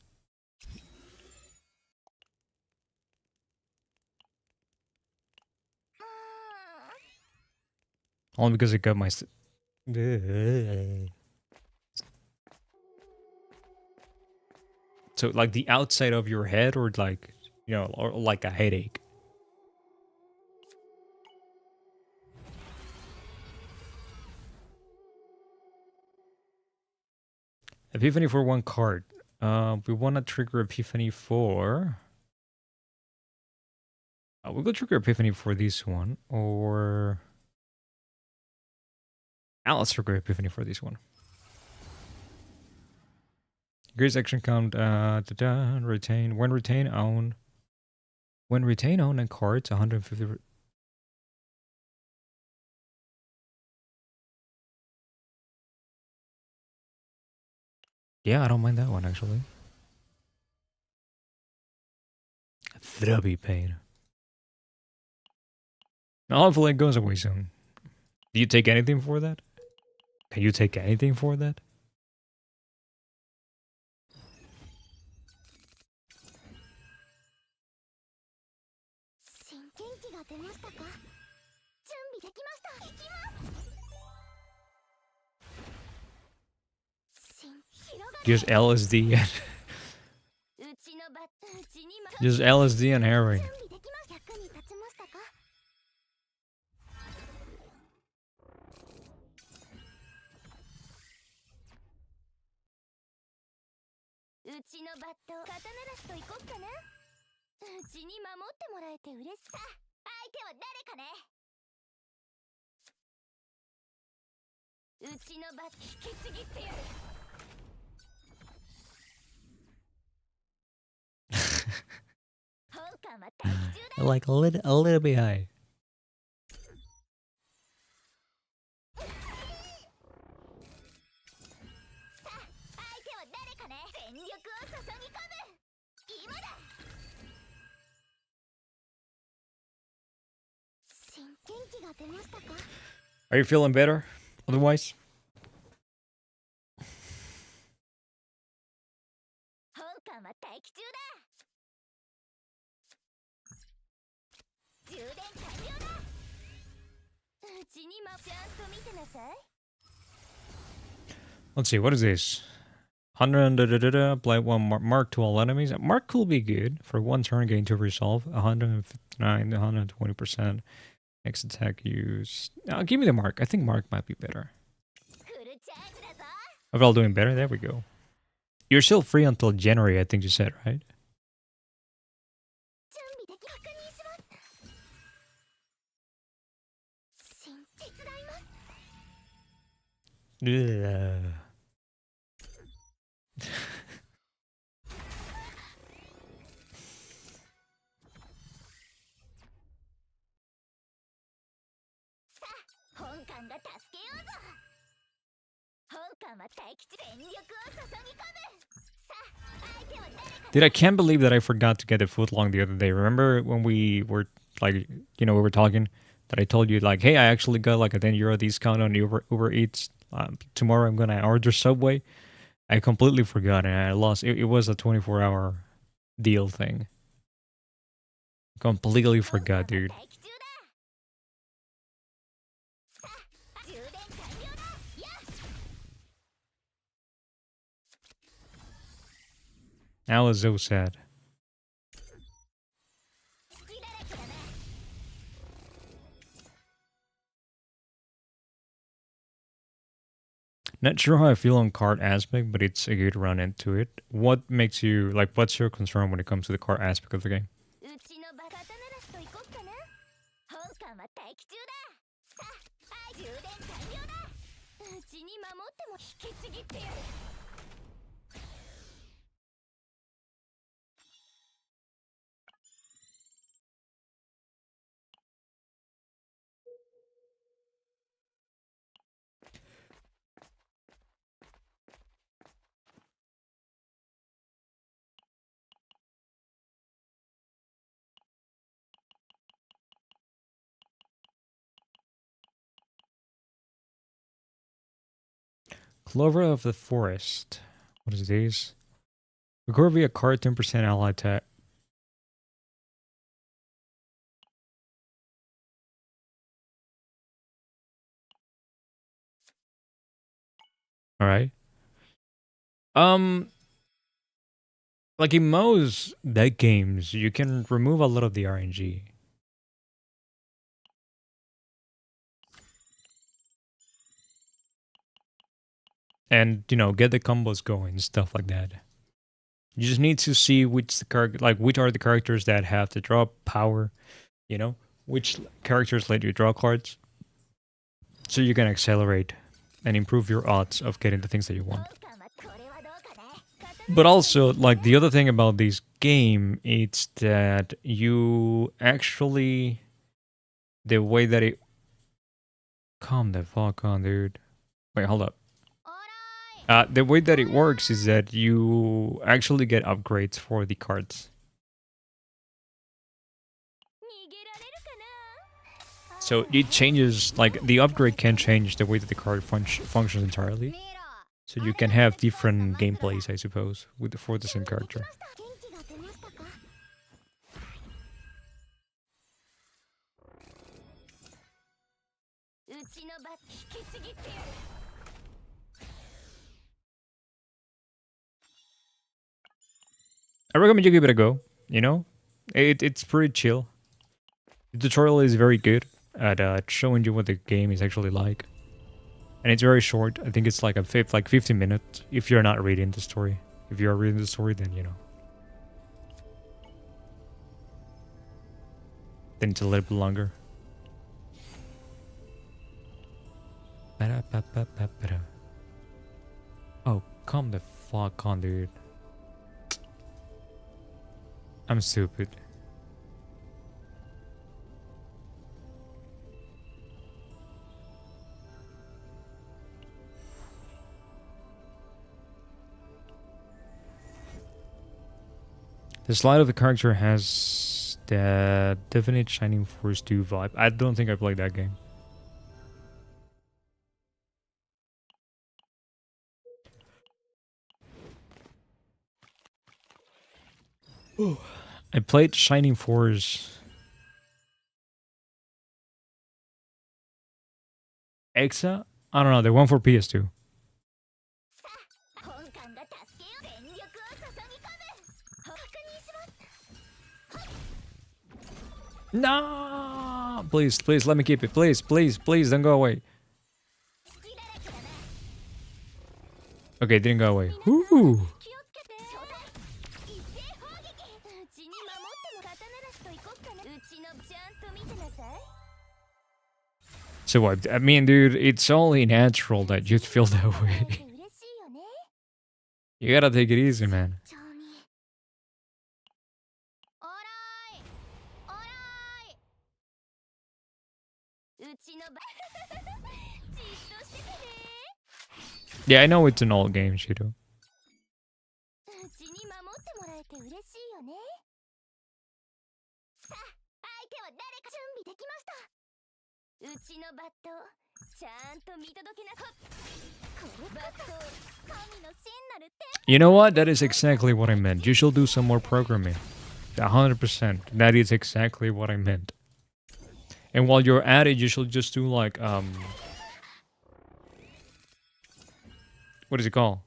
Only because I got my... So, like, the outside of your head, or like, you know, or like a headache? Epiphany for one card. We want to trigger Epiphany for... we'll go trigger Epiphany for this one, or... let's trigger Epiphany for this one. Increase action count. Retain. When retain own. When retain own and cards 150. Yeah, I don't mind that one actually. Thrubby pain. Hopefully it goes away soon. Do you take anything for that? Can you take anything for that? Just LSD and just LSD and heroin. Like a little bit high. Are you feeling better? Otherwise? Let's see, what is this? 100 apply one mark to all enemies. Mark could be good for one turn gain to resolve. 159, 120%. Next attack use. Give me the mark. I think mark might be better. Overall doing better. There we go. You're still free until January, I think you said, right? Dude, I can't believe that I forgot to get the foot long the other day. Remember when we were like, we were talking that I told you like, hey, I actually got like a €10 discount on Uber Eats. Tomorrow I'm gonna order Subway. I completely forgot and I lost. It was a 24-hour deal thing. Completely forgot, dude. That was so sad. Not sure how I feel on card aspect, but it's a good run into it. What makes you, like, what's your concern when it comes to the card aspect of the game? Clover of the Forest. What is this? Record via card 10% ally attack. Alright. Like in most deck games, you can remove a lot of the RNG. And, get the combos going, stuff like that. You just need to see which are the characters that have the draw power, which characters let you draw cards. So you can accelerate and improve your odds of getting the things that you want. But also, like, the other thing about this game, it's that you actually, the way that it, calm the fuck on, dude. Wait, hold up. The way that it works is that you actually get upgrades for the cards. So it changes, like, the upgrade can change the way that the card functions entirely. So you can have different gameplays, I suppose, for the same character. I recommend you give it a go, you know? It's pretty chill. The tutorial is very good at showing you what the game is actually like. And it's very short. I think it's like 15 minutes if you're not reading the story. If you are reading the story, then, you know. Then it's a little bit longer. Oh, come the fuck on, dude. I'm stupid. The slide of the character has the definite Shining Force 2 vibe. I don't think I played that game. Ooh. I played Shining Force Exa? I don't know, the one for PS2. No! Please, please, let me keep it. Please, please, please, don't go away. Okay, it didn't go away. Woo! So what? I mean, dude, it's only natural that you'd feel that way. You gotta take it easy, man. Yeah, I know it's an old game, Shiro. You know what? That is exactly what I meant. You should do some more programming. 100%. That is exactly what I meant. And while you're at it, you should just do like, what is it called?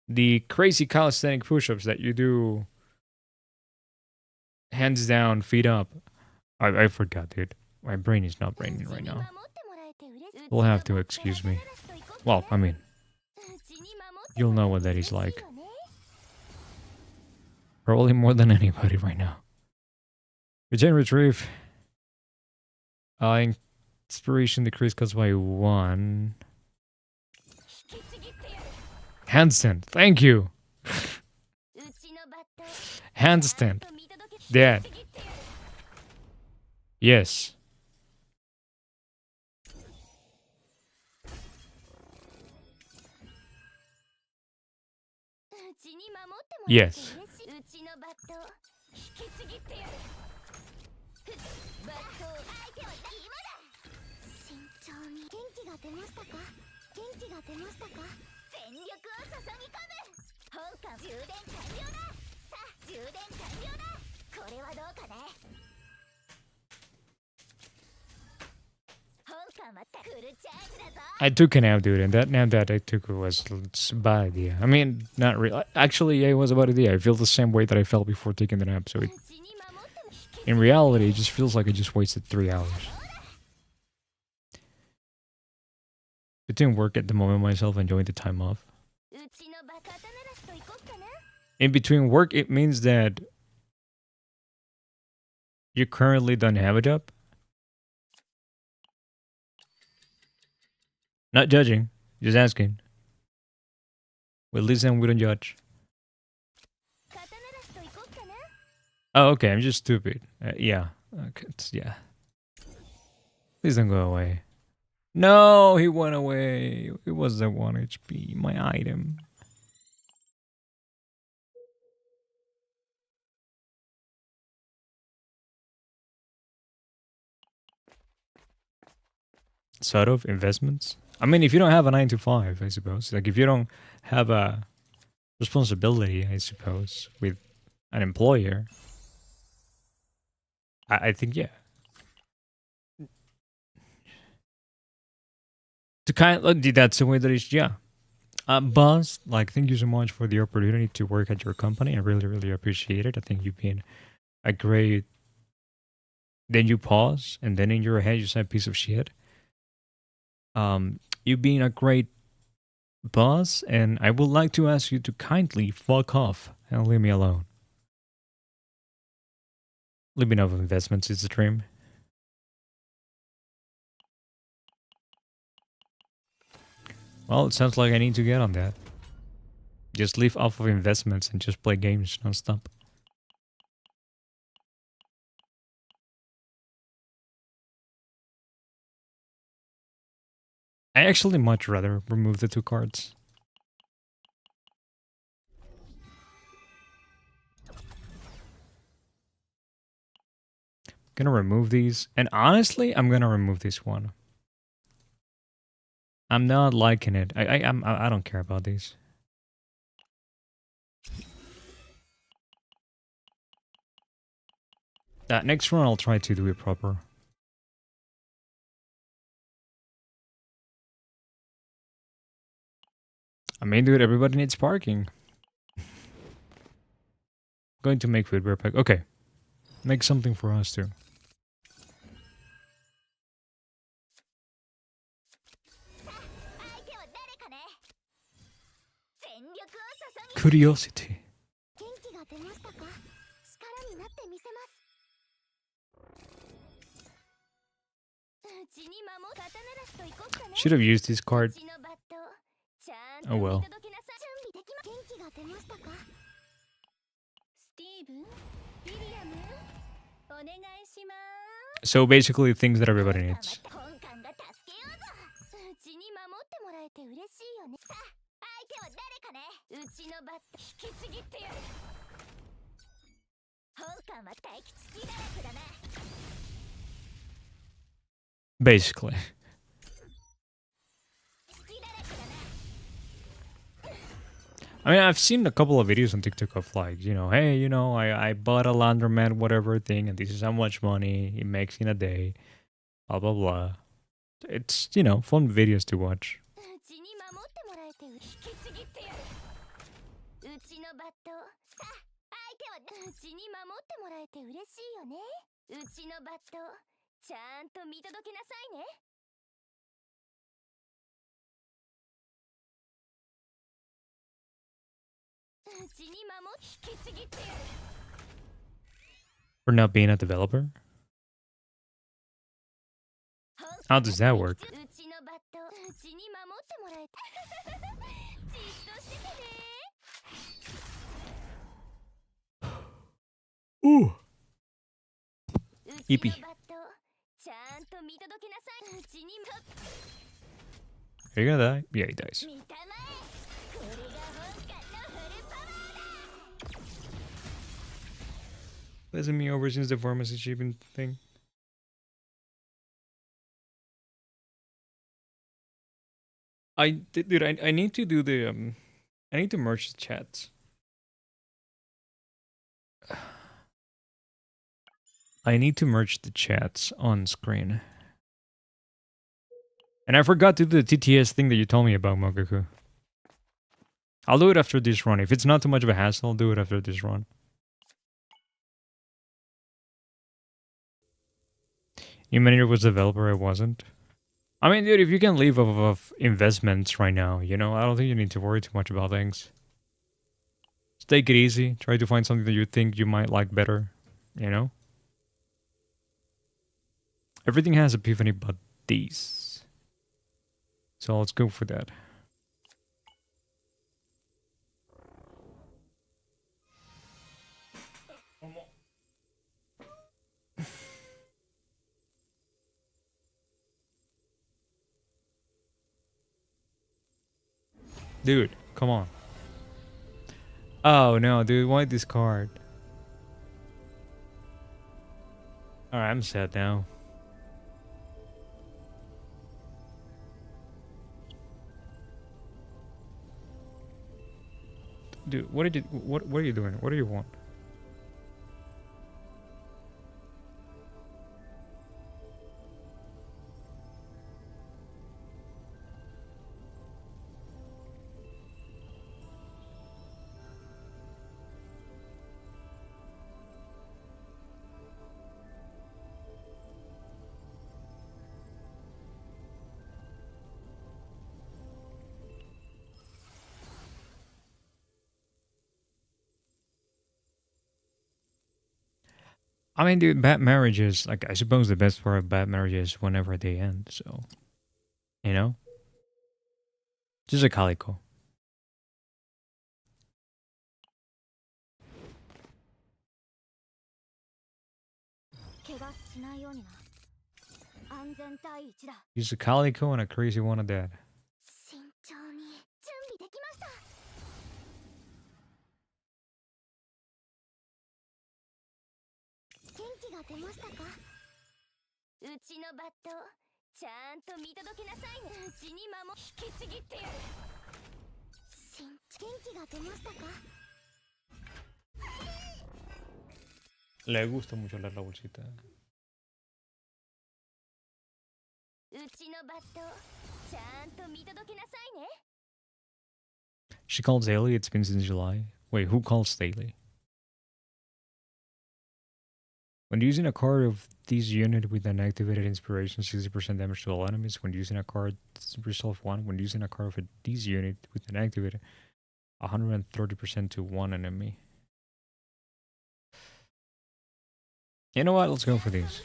The crazy calisthenic push-ups that you do hands down, feet up. I forgot, dude. My brain is not braining right now. You'll have to excuse me. Well, I mean, you'll know what that is like. Probably more than anybody right now. Regen retrieve. Inspiration decrease cost by 1. Handstand. Thank you. Handstand. Dad. Yes. Yes. I took a nap, dude, and that nap that I took was a bad idea. I mean, not really. Actually, yeah, it was a bad idea. I feel the same way that I felt before taking the nap, so in reality, it just feels like I just wasted 3 hours. Between work at the moment, myself enjoying the time off. In between work, it means that you currently don't have a job? Not judging, just asking. We listen, we don't judge. Oh, okay, I'm just stupid. Yeah. Okay, yeah. Please don't go away. No, he went away. It was the 1 HP, my item. Sort of investments. I mean, if you don't have a 9 to 5, I suppose. Like, if you don't have a responsibility, I suppose, with an employer, I think, yeah. To kind of, that's the way that it's, yeah. Buzz, like, thank you so much for the opportunity to work at your company. I really, really appreciate it. I think you've been a great. Then you pause, and then in your head you say piece of shit. You've been a great boss, and I would like to ask you to kindly fuck off and leave me alone. Living off of investments is a dream. Well, it sounds like I need to get on that. Just live off of investments and just play games non-stop. I actually much rather remove the 2 cards. Gonna remove these, and honestly, I'm gonna remove this one. I'm not liking it. I don't care about these. Next run, I'll try to do it proper. I mean, dude, everybody needs parking. Going to make food pack. Okay. Make something for us too. Curiosity. Should have used this card. Oh well. So basically things that everybody needs. Basically. I mean, I've seen a couple of videos on TikTok of like, you know, hey, you know, I bought a laundromat whatever thing, and this is how much money it makes in a day, blah, blah, blah. It's, you know, fun videos to watch. For not being a developer? How does that work? Ooh. Yippee. Are you gonna die? Yeah, he dies. Hasn't me over since the pharmacy shipping thing. Dude, I need to do the I need to merge the chats. I need to merge the chats on screen. And I forgot to do the TTS thing that you told me about, Mogaku. I'll do it after this run. If it's not too much of a hassle, I'll do it after this run. You meant it was developer, I wasn't. I mean, dude, if you can leave off of investments right now, you know, I don't think you need to worry too much about things. Just take it easy. Try to find something that you think you might like better, you know? Everything has epiphany but these. So let's go for that. Dude, come on. Oh no, dude, why this card? Alright, I'm sad now. Dude, what are you doing? What do you want? I mean, dude, bad marriages, like, I suppose the best part of bad marriages is whenever they end, so. You know? Just a calico. He's a calico and a crazy one of that. Le gusta mucho leer la bolsita. She calls daily, it's been since July. Wait, who calls daily? When using a card of this unit with an activated inspiration, 60% damage to all enemies. When using a card, resolve 1. When using a card of this unit with an activated, 130% to one enemy. You know what? Let's go for these.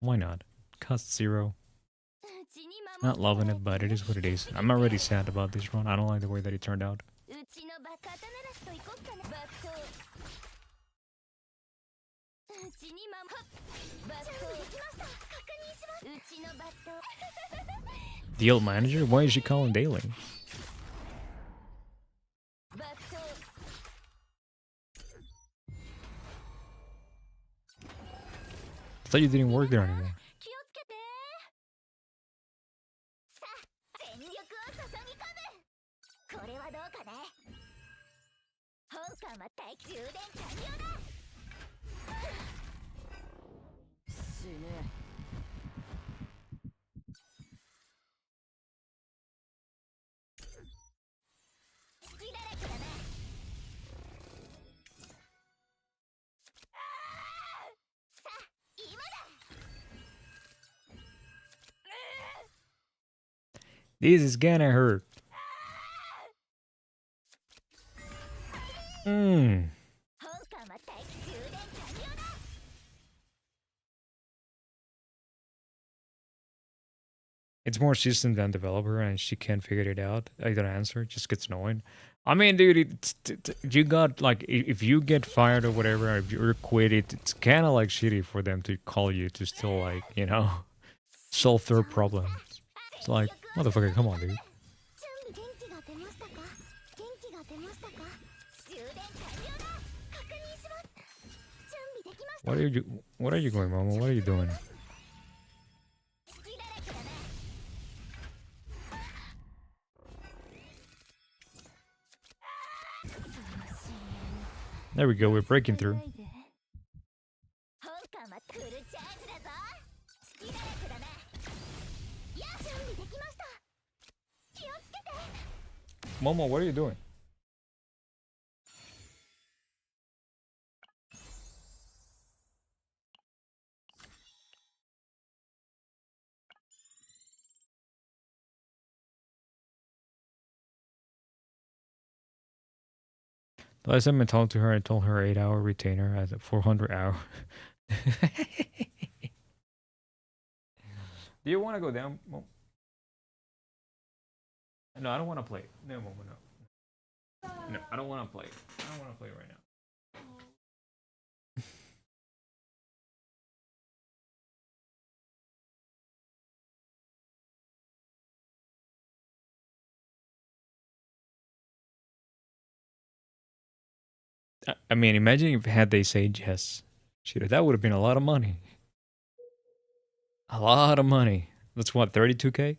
Why not? Cost 0. Not loving it, but it is what it is. I'm already sad about this run. I don't like the way that it turned out. Deal manager? Why is she calling daily? I thought you didn't work there anymore. This is gonna hurt. It's more system than developer, and she can't figure it out. I don't answer. It just gets annoying. I mean, dude, you got, like, if you get fired or whatever, if you're quit, it's kind of like shitty for them to call you to still, like, you know, solve their problems. It's like, motherfucker, come on, dude. What are you going, Mama? What are you doing? There we go, we're breaking through. Momo, what are you doing? The last time I talked to her, I told her 8-hour retainer at 400 hour. Do you want to go down? No, I don't want to play. No, no. No, I don't want to play. I don't want to play right now. I mean, imagine if had they said yes. Shit, that would have been a lot of money. A lot of money. That's what, 32K?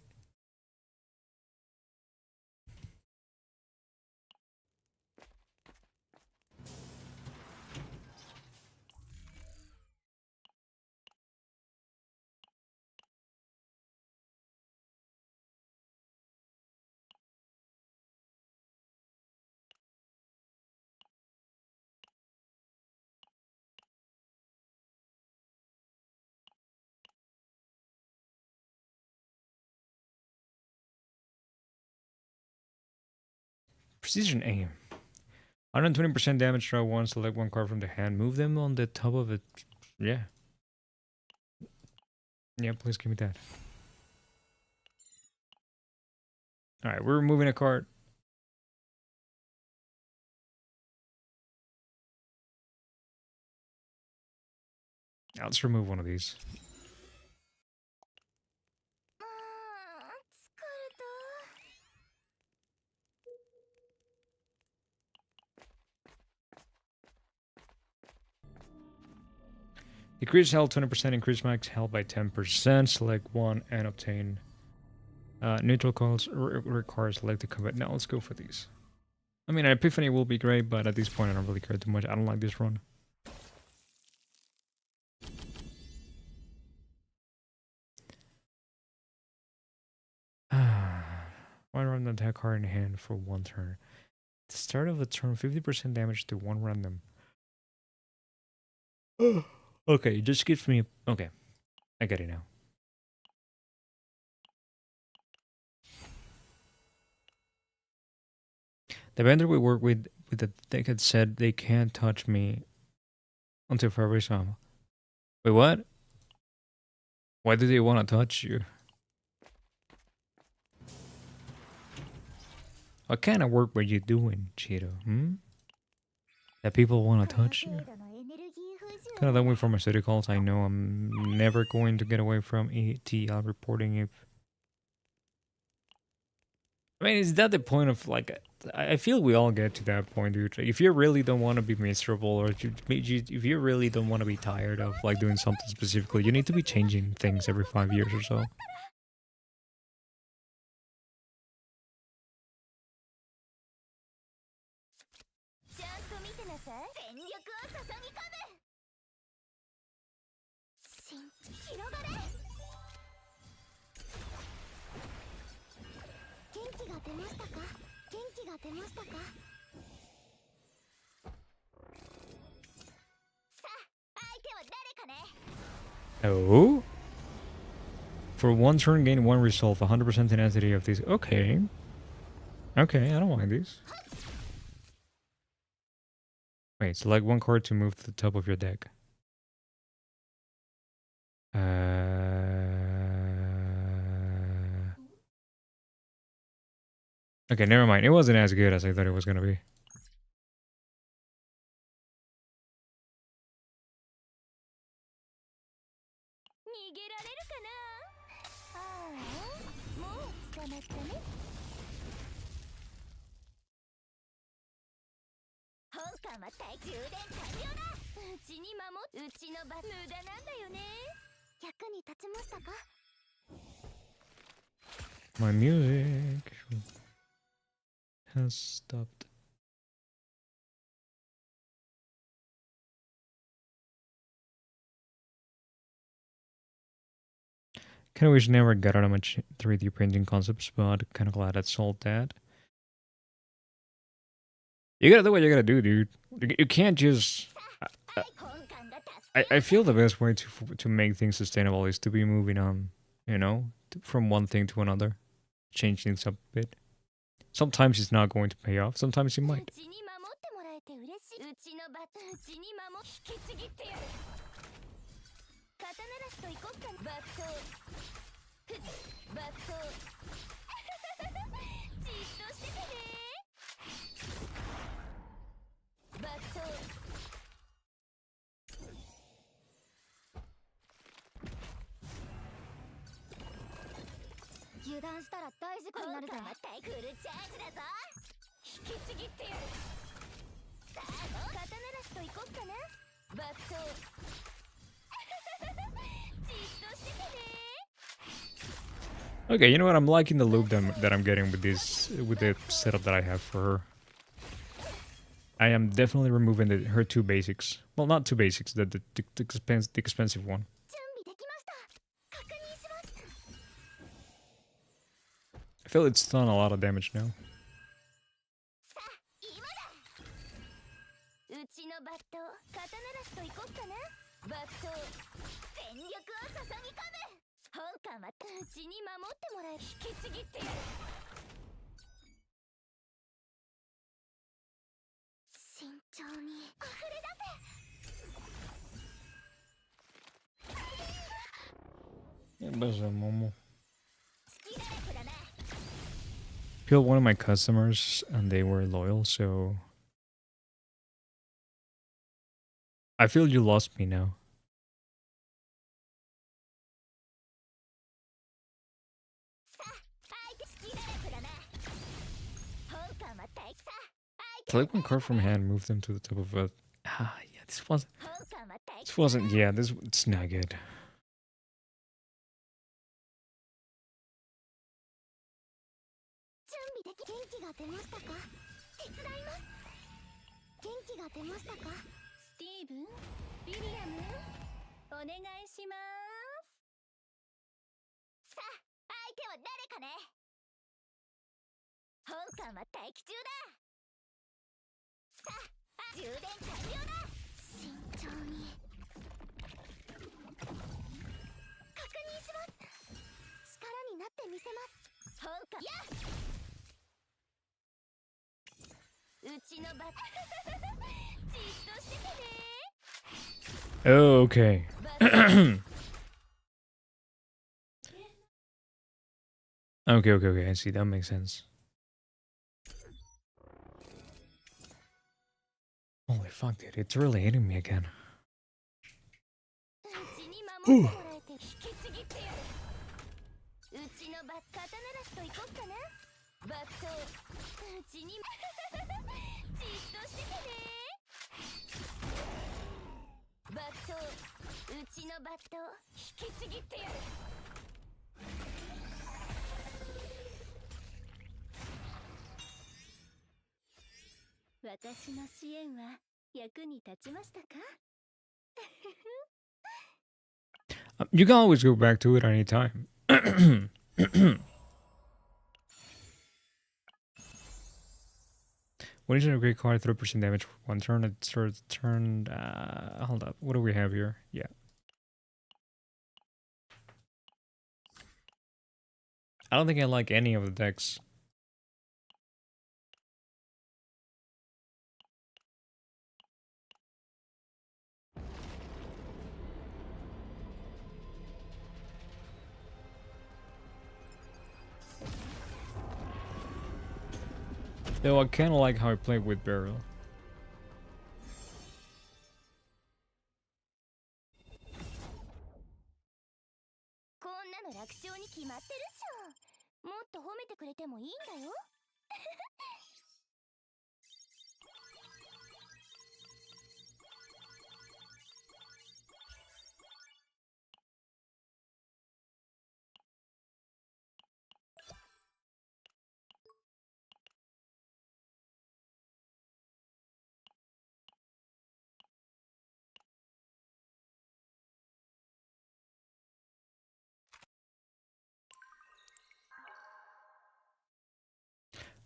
Precision aim. 120% damage, draw one, select one card from the hand, move them on the top of it. Yeah. Yeah, please give me that. Alright, we're removing a card. Now let's remove one of these. Decrease health 20%, increase max health by 10%, select one and obtain neutral cards requires select the combat. Now let's go for these. I mean, an Epiphany will be great, but at this point I don't really care too much. I don't like this run. One random attack card in hand for one turn. At the start of a turn, 50% damage to one random. Okay, it just gives me... Okay, I get it now. The vendor we work with the deck had said they can't touch me until February. So, wait, what? Why do they want to touch you? What kind of work were you doing, Cheeto? Hmm? That people want to touch you? Kind of that way pharmaceuticals. I know I'm never going to get away from ETL reporting if... I mean, is that the point of, like... I feel we all get to that point, dude. If you really don't want to be miserable, or if you really don't want to be tired of, like, doing something specifically, you need to be changing things every 5 years or so. Oh? For one turn, gain one resolve, 100% tenacity of these. Okay. Okay, I don't mind these. Wait, select one card to move to the top of your deck. Okay, never mind. It wasn't as good as I thought it was gonna be. My music has stopped. Kinda wish I never got out of much 3D printing concepts, but kinda glad I solved that. You gotta do what you gotta do, dude. You can't just... I feel the best way to make things sustainable is to be moving on, you know? From one thing to another. Change things up a bit. Sometimes it's not going to pay off, sometimes it might. 油断したら大事故になるぜ。またフルチャージだぞ。引きちぎってやる。さあ刀ならしといこっかな。バットじっとしててね。 Okay, you know what? I'm liking the loop that I'm getting with the setup that I have for her. I am definitely removing her two basics. Well, not two basics, the expensive one. 準備できました。確認します。 I feel it's done a lot of damage now. さあ今だ。うちのバット刀なしといこっかな。バット全力を注ぎ込む。本官はうちに守ってもらえ。引きちぎってやる。慎重に溢れ出せ。 Momo. Killed one of my customers and they were loyal, so I feel you lost me now. Select one card from hand, move them to the top of a. Ah, yeah, this wasn't. Yeah, it's not good. 準備でき。元気が出ましたか。手伝います。元気が出ましたか。スティーブン、ウィリアム、お願いします。さあ相手は誰かね。本官は待機中だ。さあ充電完了だ。慎重に確認します。力になってみせます。本官やうちのバッじっとしててね。 Oh, okay. Okay. I see. That makes sense. Holy fuck, dude! It's really hitting me again. うちに守ってもらえて引きちぎってやる。うちのバッ刀なしといこっかな。バットうちにじっとしててね。バットうちのバット引きちぎってやる。私の支援は役に立ちましたか。 You can always go back to it anytime. When is a great card, 3% damage for one turn. It starts turn. Hold up. What do we have here? Yeah. I don't think I like any of the decks. Though I kinda like how I play with Barrel. こんなの楽勝に決まってるっしょ。もっと褒めてくれてもいいんだよ。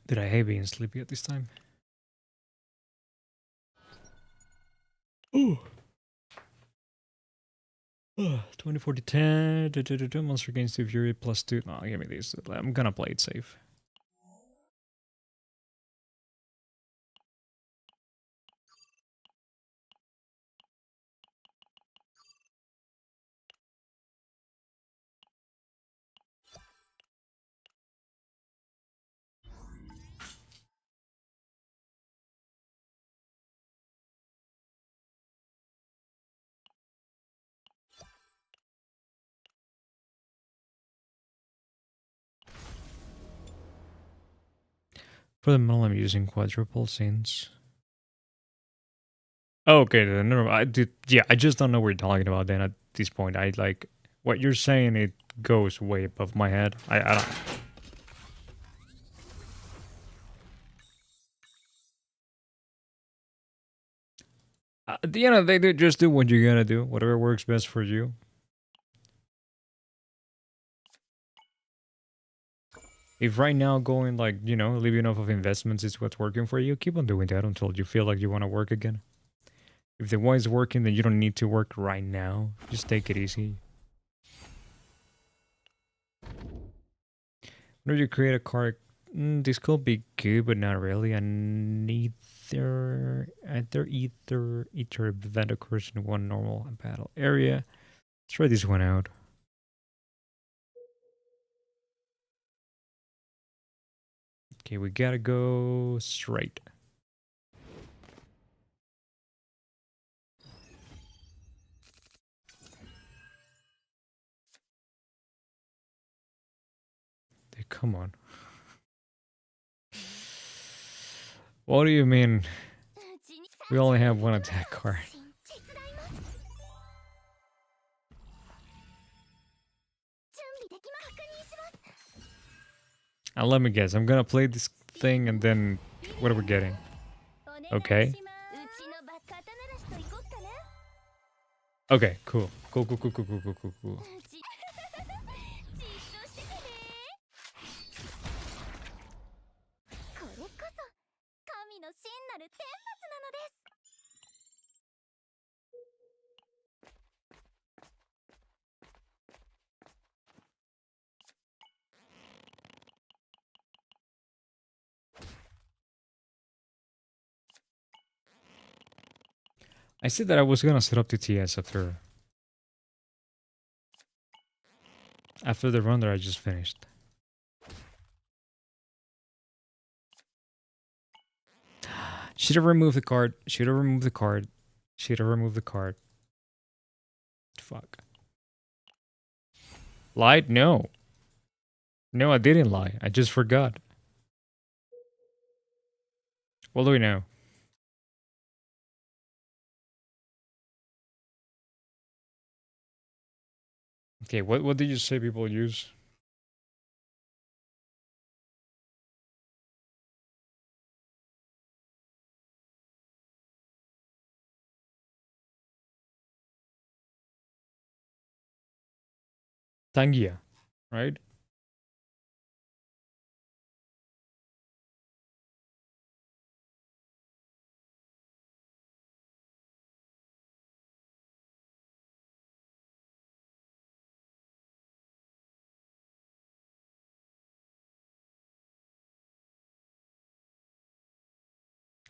Did I hate being sleepy at this time? Ooh. 24 to 10. Monster gains 2 fury plus 2. No, give me these. I'm gonna play it safe. For the moment, I'm using quadruple since. Oh, okay, then never mind. I just don't know what you're talking about. Then at this point, I like what you're saying. It goes way above my head. I don't. At the end of the day, just do what you're gonna do. Whatever works best for you. If right now going like, living off of investments is what's working for you, keep on doing that until you feel like you want to work again. If the one is working, then you don't need to work right now. Just take it easy. Whenever you create a card, this could be good, but not really. I need either event occurs in one normal battle area. Let's try this one out. Okay, we gotta go straight. Hey, come on. What do you mean? We only have one attack card. And let me guess, I'm gonna play this thing and then what are we getting? Okay. Okay, cool. Cool. 神の真なる天罰なのです。 I said that I was gonna set up the TS after the run that I just finished. Should have removed the card. Should have removed the card. Should have removed the card. Fuck. Lied? No. No, I didn't lie. I just forgot. What do we know? Okay, what did you say people use? Tangia, right?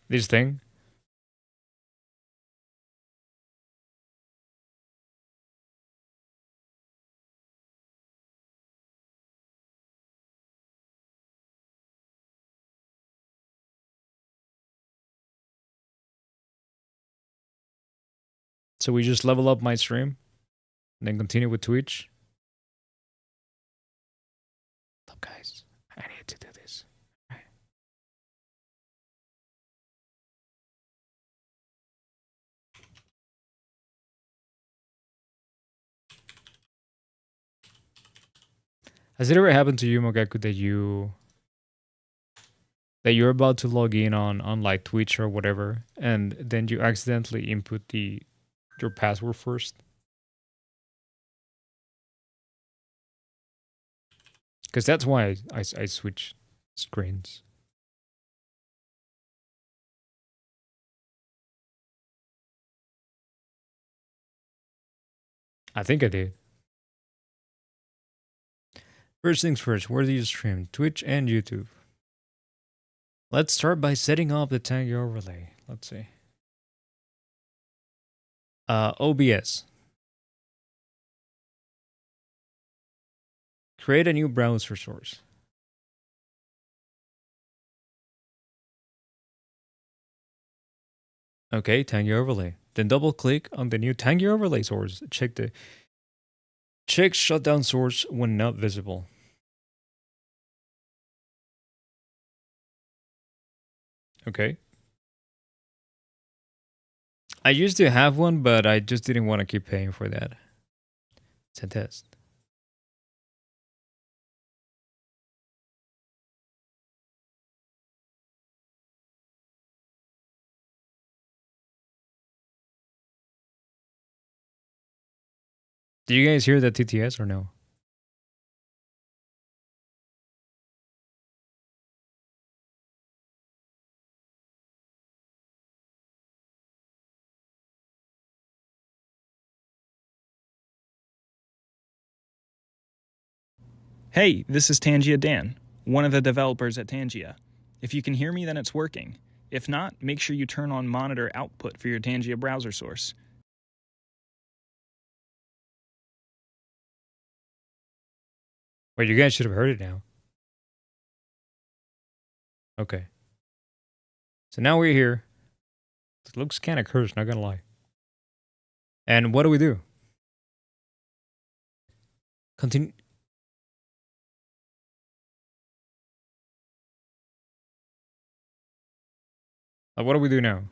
This thing? So we just level up my stream and then continue with Twitch. Look, guys, I need to do this. Right. Has it ever happened to you, Mogaku, that you're about to log in on like Twitch or whatever, and then you accidentally input your password first? Because that's why I switch screens. I think I did. First things first, where do you stream? Twitch and YouTube. Let's start by setting up the Tango overlay. Let's see. OBS. Create a new browser source. Okay, Tango overlay. Then double click on the new Tango overlay source. Check shutdown source when not visible. Okay. I used to have one, but I just didn't want to keep paying for that. It's a test. Do you guys hear the TTS or no? Hey, this is Tangia Dan, one of the developers at Tangia. If you can hear me, then it's working. If not, make sure you turn on monitor output for your Tangia browser source. Wait, you guys should have heard it now. Okay. So now we're here. It looks kind of cursed, not gonna lie. And what do we do? Continue. Like, what do we do now?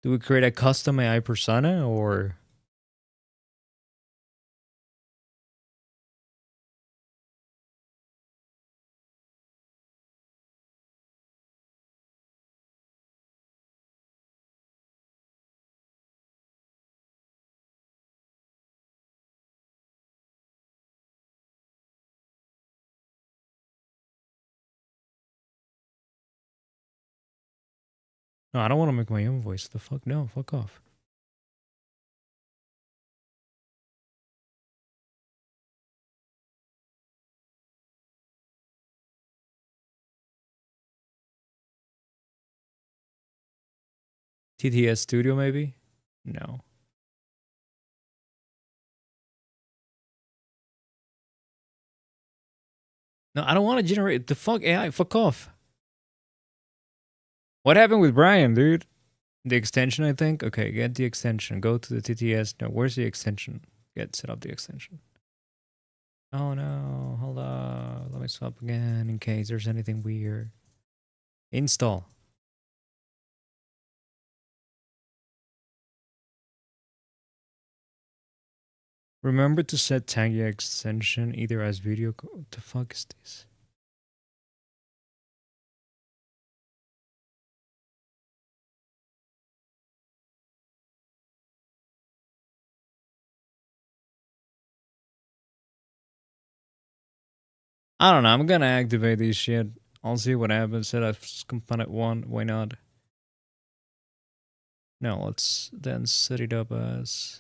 Do we create a custom AI persona or? No, I don't want to make my own voice. The fuck no, fuck off. TTS Studio maybe? No. No, I don't want to generate the fuck AI. Fuck off. What happened with Brian, dude? The extension, I think. Okay, get the extension. Go to the TTS. No, where's the extension? Set up the extension. Oh no, hold on. Let me swap again in case there's anything weird. Install. Remember to set Tangia extension either as video. What the fuck is this? I don't know. I'm gonna activate this shit. I'll see what happens. Set up component 1. Why not? No, let's then set it up as.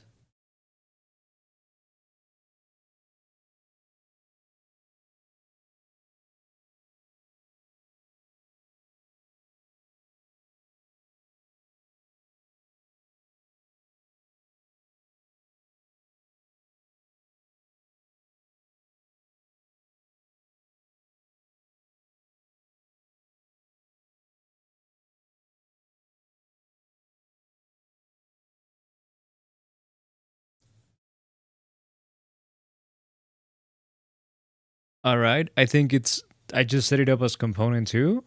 All right. I think it's. I just set it up as component 2.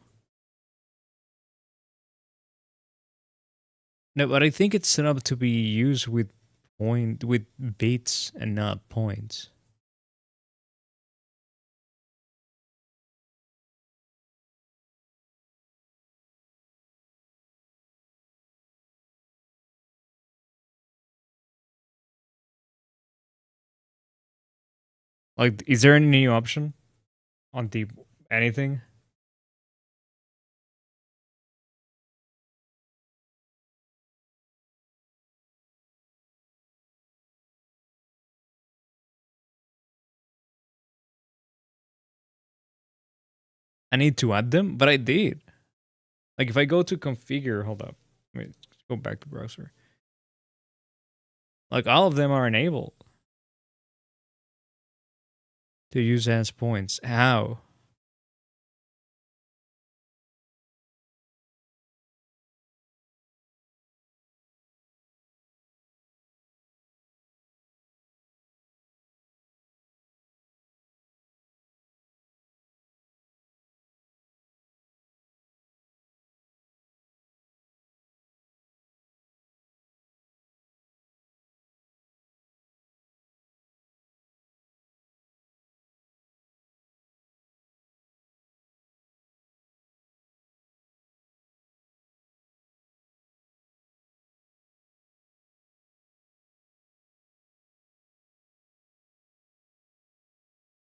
No, but I think it's set up to be used with bits and not points. Like, is there any new option on the anything? I need to add them, but I did. Like, if I go to configure, hold up, let me go back to browser. Like, all of them are enabled to use as points. How?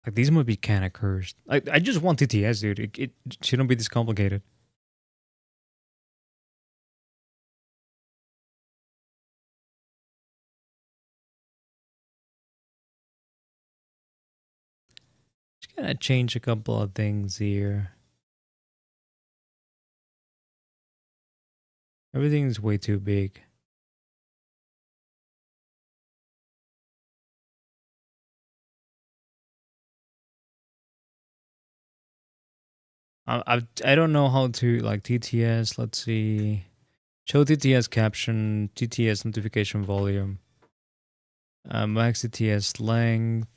Like these might be kind of cursed. I just want TTS, dude. It shouldn't be this complicated. Just gonna change a couple of things here. Everything's way too big. I don't know how to like TTS. Let's see. Show TTS caption, TTS notification volume, max TTS length.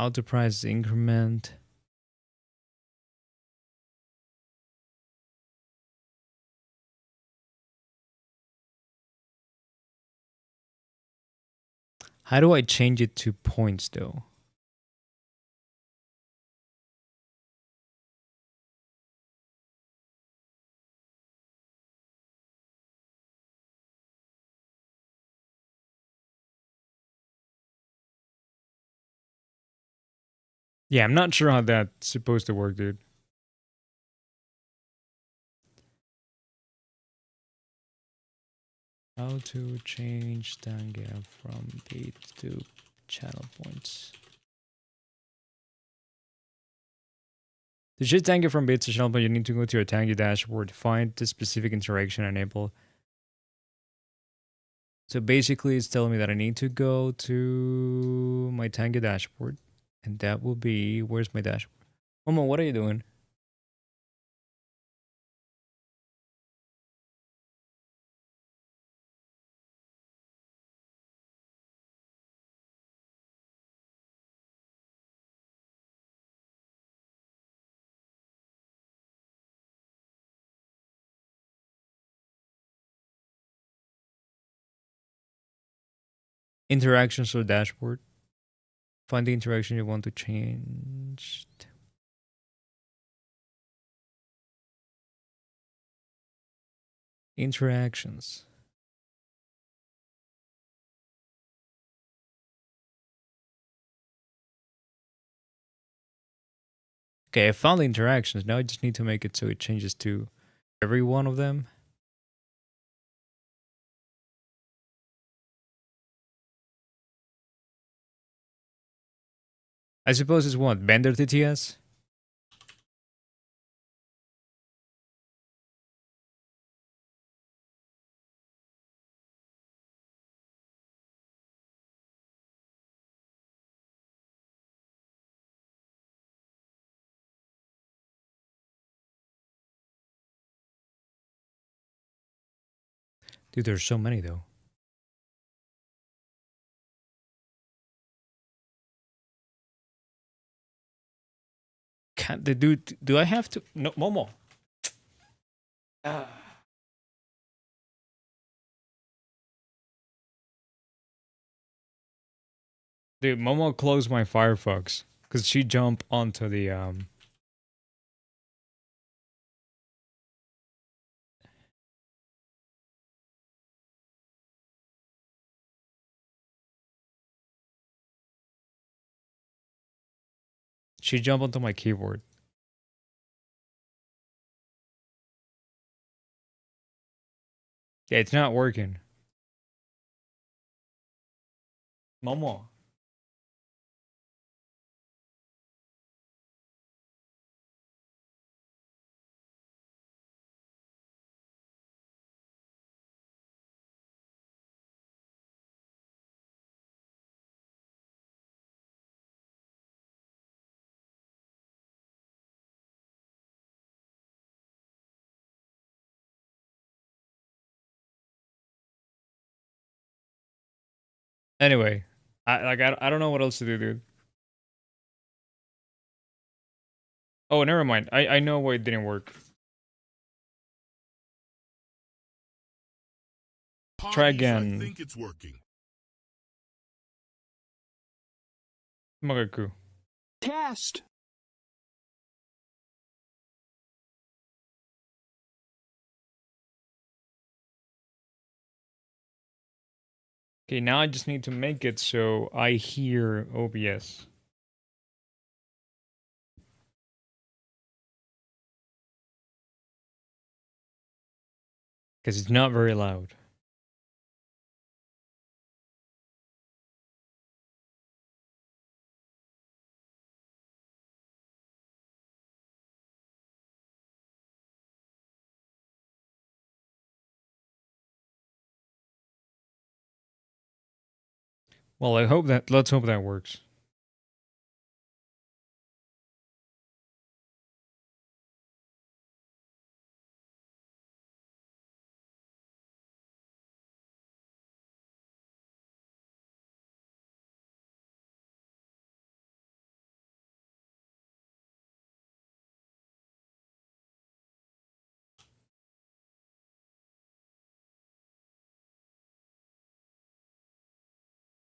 Auto price increment. How do I change it to points though? Yeah, I'm not sure how that's supposed to work, dude. How to change Tanga from bit to channel points. To shift Tanga from bits to channel point, you need to go to your Tanga dashboard, find the specific interaction, enable. So basically, it's telling me that I need to go to my Tanga dashboard, and that will be, where's my dashboard? Momo, what are you doing? Interactions or dashboard. Find the interaction you want to change. Interactions. Okay, I found the interactions. Now I just need to make it so it changes to every one of them. I suppose it's what? Bender TTS? Dude, there's so many though. Can't the dude? Do I have to? No, Momo. Dude, Momo closed my Firefox because she jumped onto the She jumped onto my keyboard. Yeah, it's not working. Momo. Anyway, I don't know what else to do, dude. Oh, never mind. I know why it didn't work. Try again. I think it's working. Magaku. Test. Okay, now I just need to make it so I hear OBS. Because it's not very loud. Well, let's hope that works.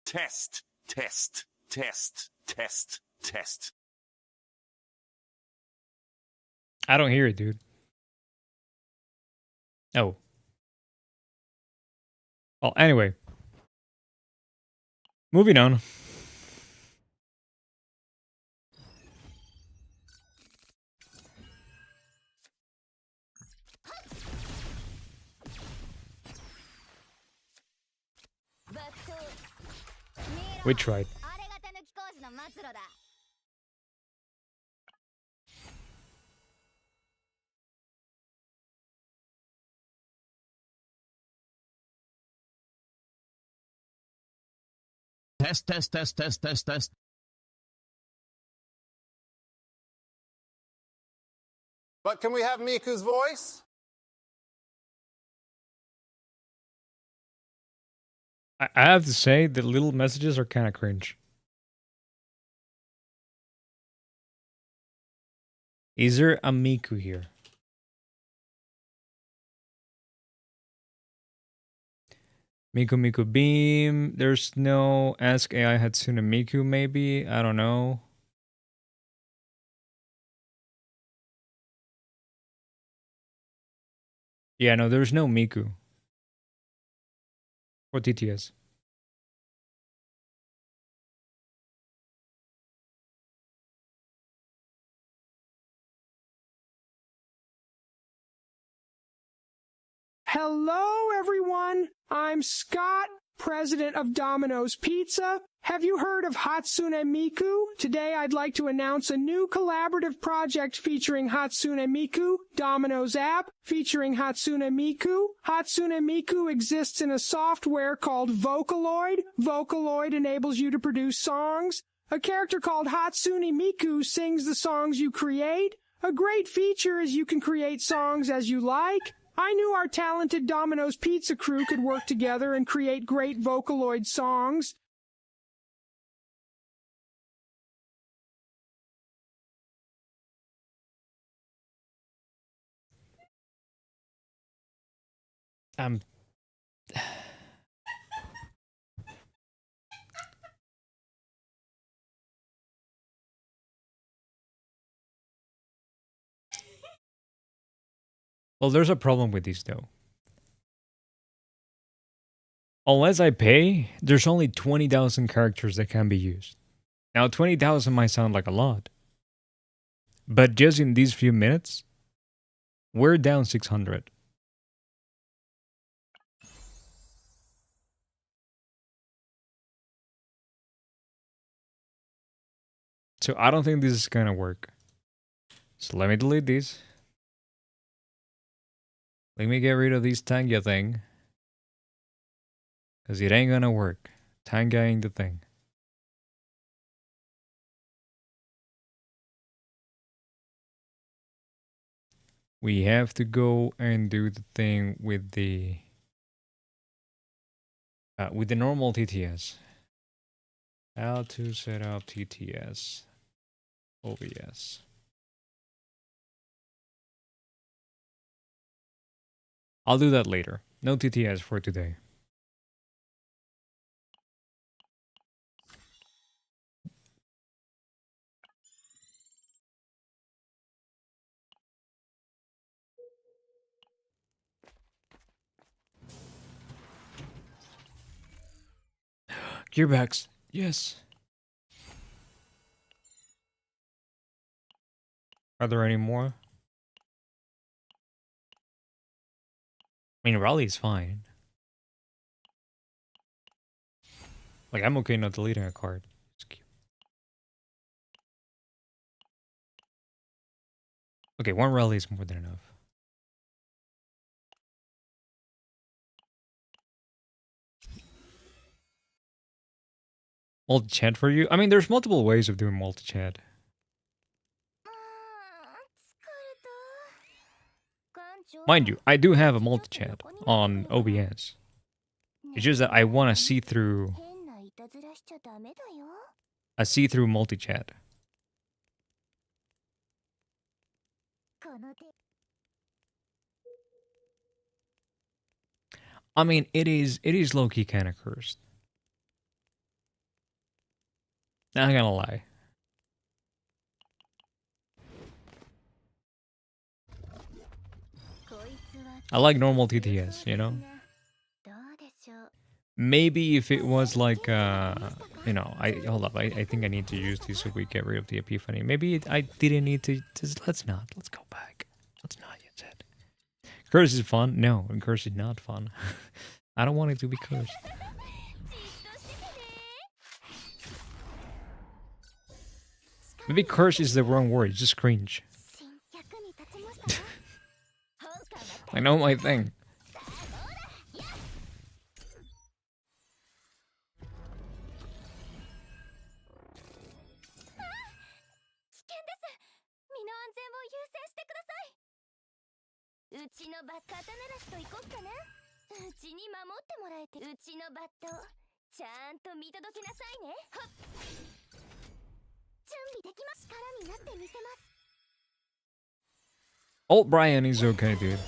Test, test, test, test, test. I don't hear it, dude. Oh. Well, anyway. Moving on. We tried. Test, test, test, test, test, test. But can we have Miku's voice? I have to say, the little messages are kind of cringe. Is there a Miku here? Miku Beam. There's no Ask AI Hatsune Miku, maybe? I don't know. Yeah, no, there's no Miku. Or TTS. Hello, everyone. I'm Scott, president of Domino's Pizza. Have you heard of Hatsune Miku? Today, I'd like to announce a new collaborative project featuring Hatsune Miku, Domino's app featuring Hatsune Miku. Hatsune Miku exists in a software called Vocaloid. Vocaloid enables you to produce songs. A character called Hatsune Miku sings the songs you create. A great feature is you can create songs as you like. I knew our talented Domino's Pizza crew could work together and create great Vocaloid songs. Well, there's a problem with these, though. Unless I pay, there's only 20,000 characters that can be used. Now, 20,000 might sound like a lot. But just in these few minutes, we're down 600. So I don't think this is gonna work. So let me delete these. Let me get rid of this Tanga thing. Because it ain't gonna work. Tanga ain't the thing. We have to go and do the thing with the normal TTS. How to set up TTS OBS. I'll do that later. No TTS for today. Gearbacks. Yes. Are there any more? I mean, Raleigh is fine. Like, I'm okay not deleting a card. Okay, one Raleigh is more than enough. Multi-chat for you? I mean, there's multiple ways of doing multi-chat. Mind you, I do have a multi-chat on OBS. It's just that I want a see-through multi-chat. I mean, it is low-key kind of cursed. Not gonna lie. I like normal TTS, you know? Maybe if it was like, you know, hold up, I think I need to use this so we get rid of the epiphany. Maybe I didn't need to, let's go back. Let's not use it. Curse is fun? No, curse is not fun. I don't want it to be cursed. Maybe curse is the wrong word, it's just cringe. I know my thing. Old Brian is okay, dude.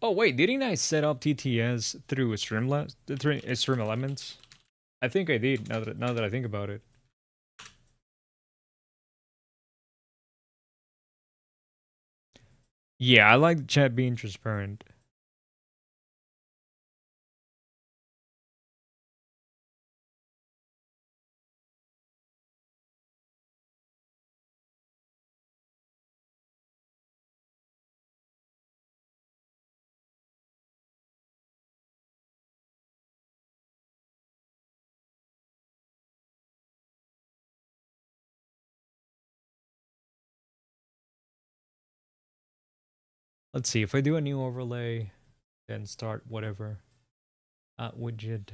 Oh wait, didn't I set up TTS through Stream Elements? I think I did. Now that I think about it. Yeah, I like the chat being transparent. Let's see, if I do a new overlay, then start whatever widget.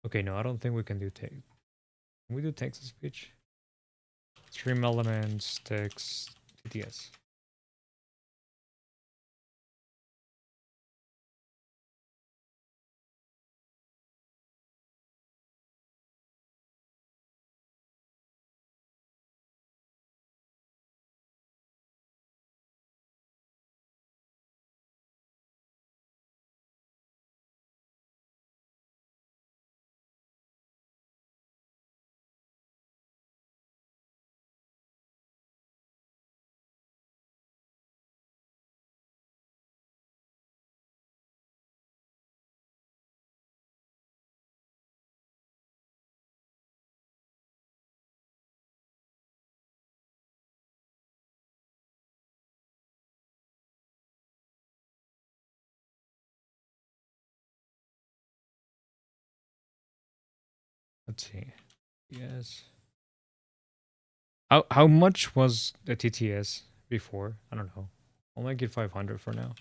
Okay, no, I don't think we can do text. Can we do text to speech? Stream elements, text, TTS. Let's see. Yes. How much was the TTS before? I don't know. I'll make it 500 for now.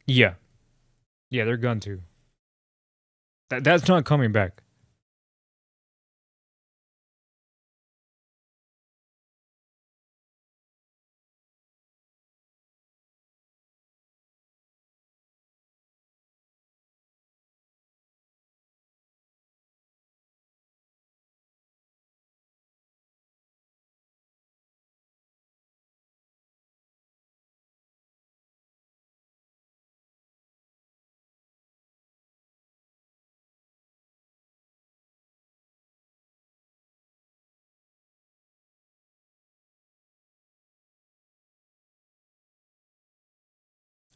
Yeah. Yeah, they're gone too. That's not coming back.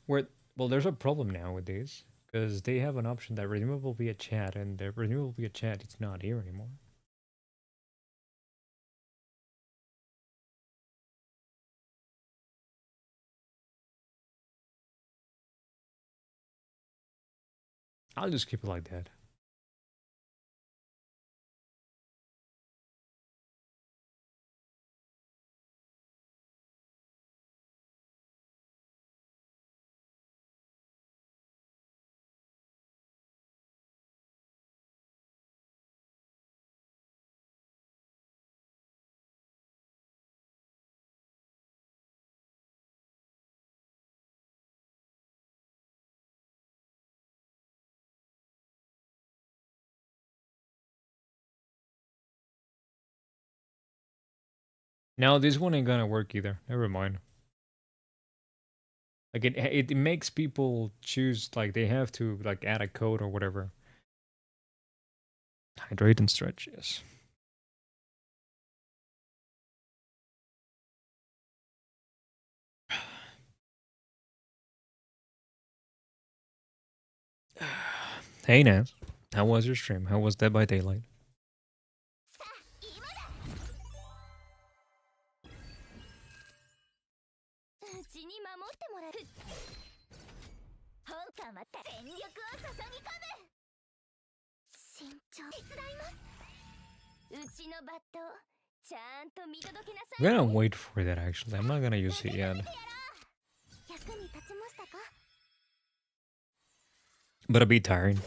Well, there's a problem now with these because they have an option that renewable via chat, and the renewable via chat it's not here anymore. I'll just keep it like that. No, this one ain't gonna work either. Never mind. Like it makes people choose, like they have to like add a code or whatever. Hydrate and stretch, yes. Hey Naz, how was your stream? How was Dead by Daylight? うちに守ってもらう本官は全力を注ぎ込む慎重手伝いますうちのバットちゃんと見届けなさい I'm gonna wait for that actually. I'm not gonna use it yet. 役に立ちましたか But a bit tiring.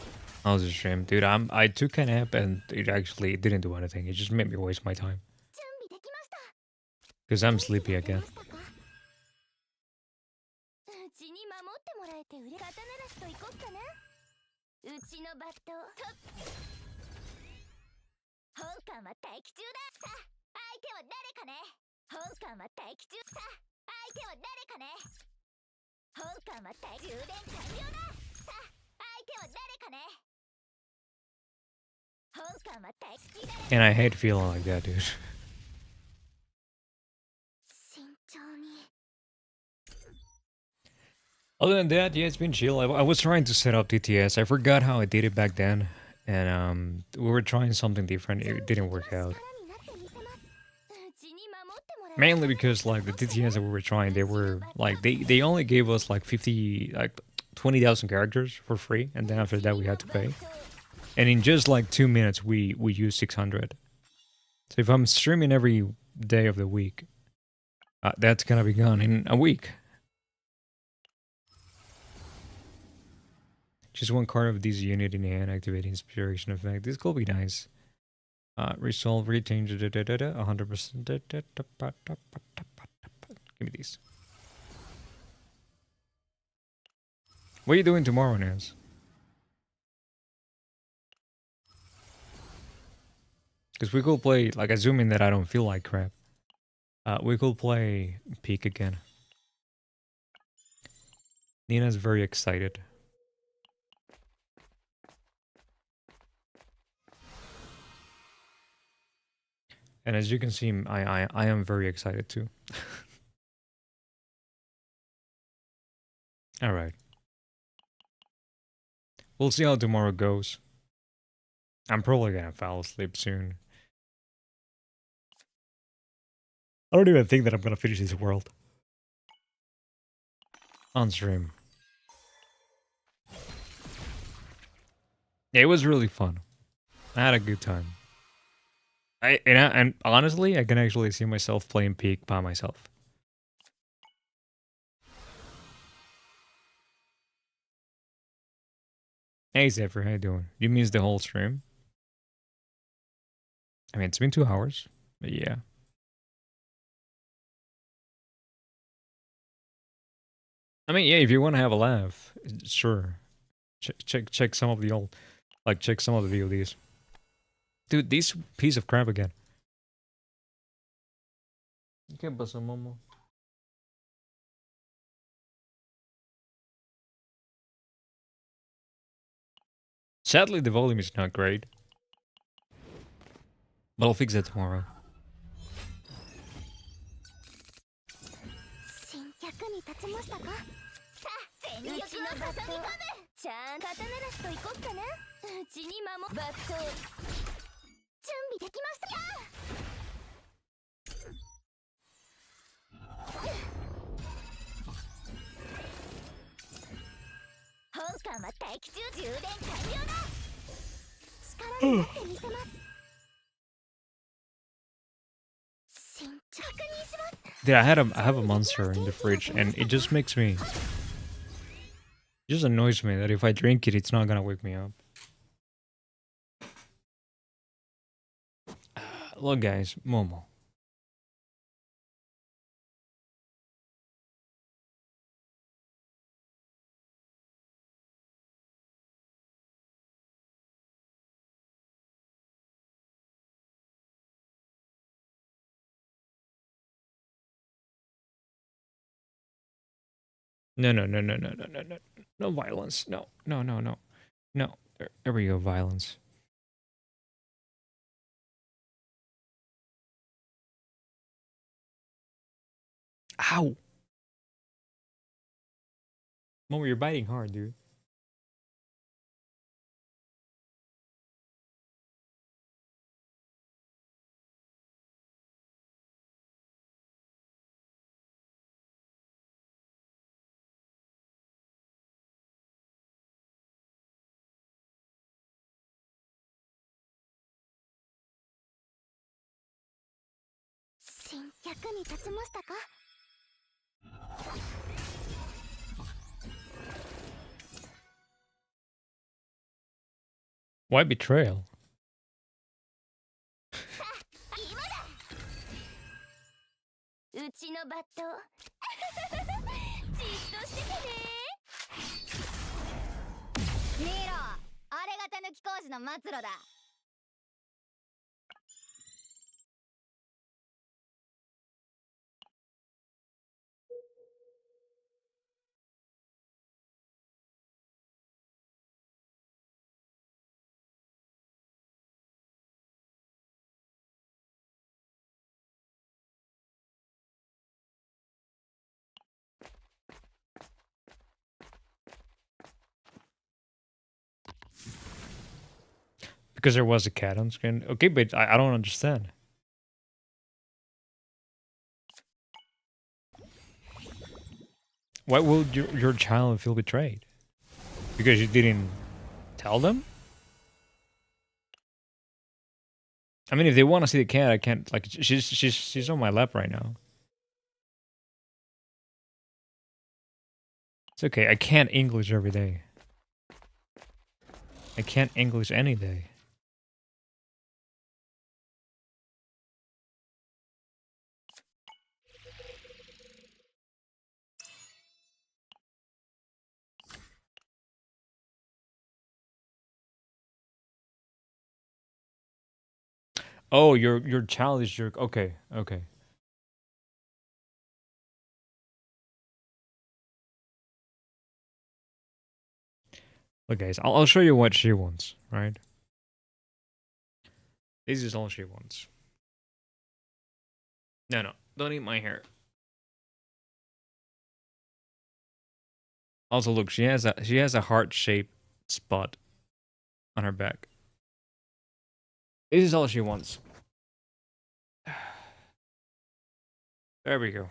I was ashamed, dude. I took a nap and it actually didn't do anything. It just made me waste my time. 準備できました Cause I'm sleepy again. うちに守ってもらえてうれ刀なしといこっかなうちのバット本官は待機中ださあ相手は誰かね本官は待機中さあ相手は誰かね本官は待充電完了ださあ相手は誰かね本官は待機だ And I hate feeling like that, dude. 慎重に Other than that, yeah, it's been chill. I was trying to set up TTS. I forgot how I did it back then. And we were trying something different. It didn't work out. Mainly because like the TTS that we were trying, they were like they only gave us like 20,000 characters for free, and then after that we had to pay. And in just like 2 minutes we used 600. So if I'm streaming every day of the week, that's gonna be gone in a week. Just one card of this unit in hand, activate inspiration effect. This could be nice. Resolve, retain, 100%. Give me these. What are you doing tomorrow, Naz? Because we could play, like, assuming that I don't feel like crap. We could play Peak again. Nina's very excited. And as you can see, I am very excited too. All right. We'll see how tomorrow goes. I'm probably gonna fall asleep soon. I don't even think that I'm gonna finish this world on stream. Yeah, it was really fun. I had a good time. And honestly, I can actually see myself playing Peak by myself. Hey Zephyr, how you doing? You missed the whole stream? I mean, it's been 2 hours, but yeah. I mean, yeah, if you want to have a laugh, sure. Check some of the old, like, check some of the VODs. Dude, this piece of crap again. ¿Qué pasó, Momo? Sadly, the volume is not great. But I'll fix that tomorrow. 役に立ちましたかさあ全全力を注ぎ込む。ちゃんと肩慣らしといこっかな。うちに守バット。準備できました。本艦は待機中。充電完了だ。力になってみせます。確認します。 Dude, I have a monster in the fridge, and it just makes me, just annoys me that if I drink it, it's not gonna wake me up. Look, guys, Momo. No, no, no, no, no, no, no, no, no violence. No, no, no, no, no. There we go, violence. Ow! Momo, you're biting hard, dude.役に立ちましたか？ Why betrayal? 今だ。うちのバット。じっとしててね。見ろ、あれが手抜き工事の末路だ。Because there was a cat on screen. Okay, but I don't understand. Why would your child feel betrayed? Because you didn't tell them? I mean, if they want to see the cat, I can't. Like, she's on my lap right now. It's okay. I can't English every day. I can't English any day. Oh, your child is your okay, okay. Look, guys, I'll show you what she wants, right? This is all she wants. No, don't eat my hair. Also, look, she has a heart-shaped spot on her back. This is all she wants. There we go.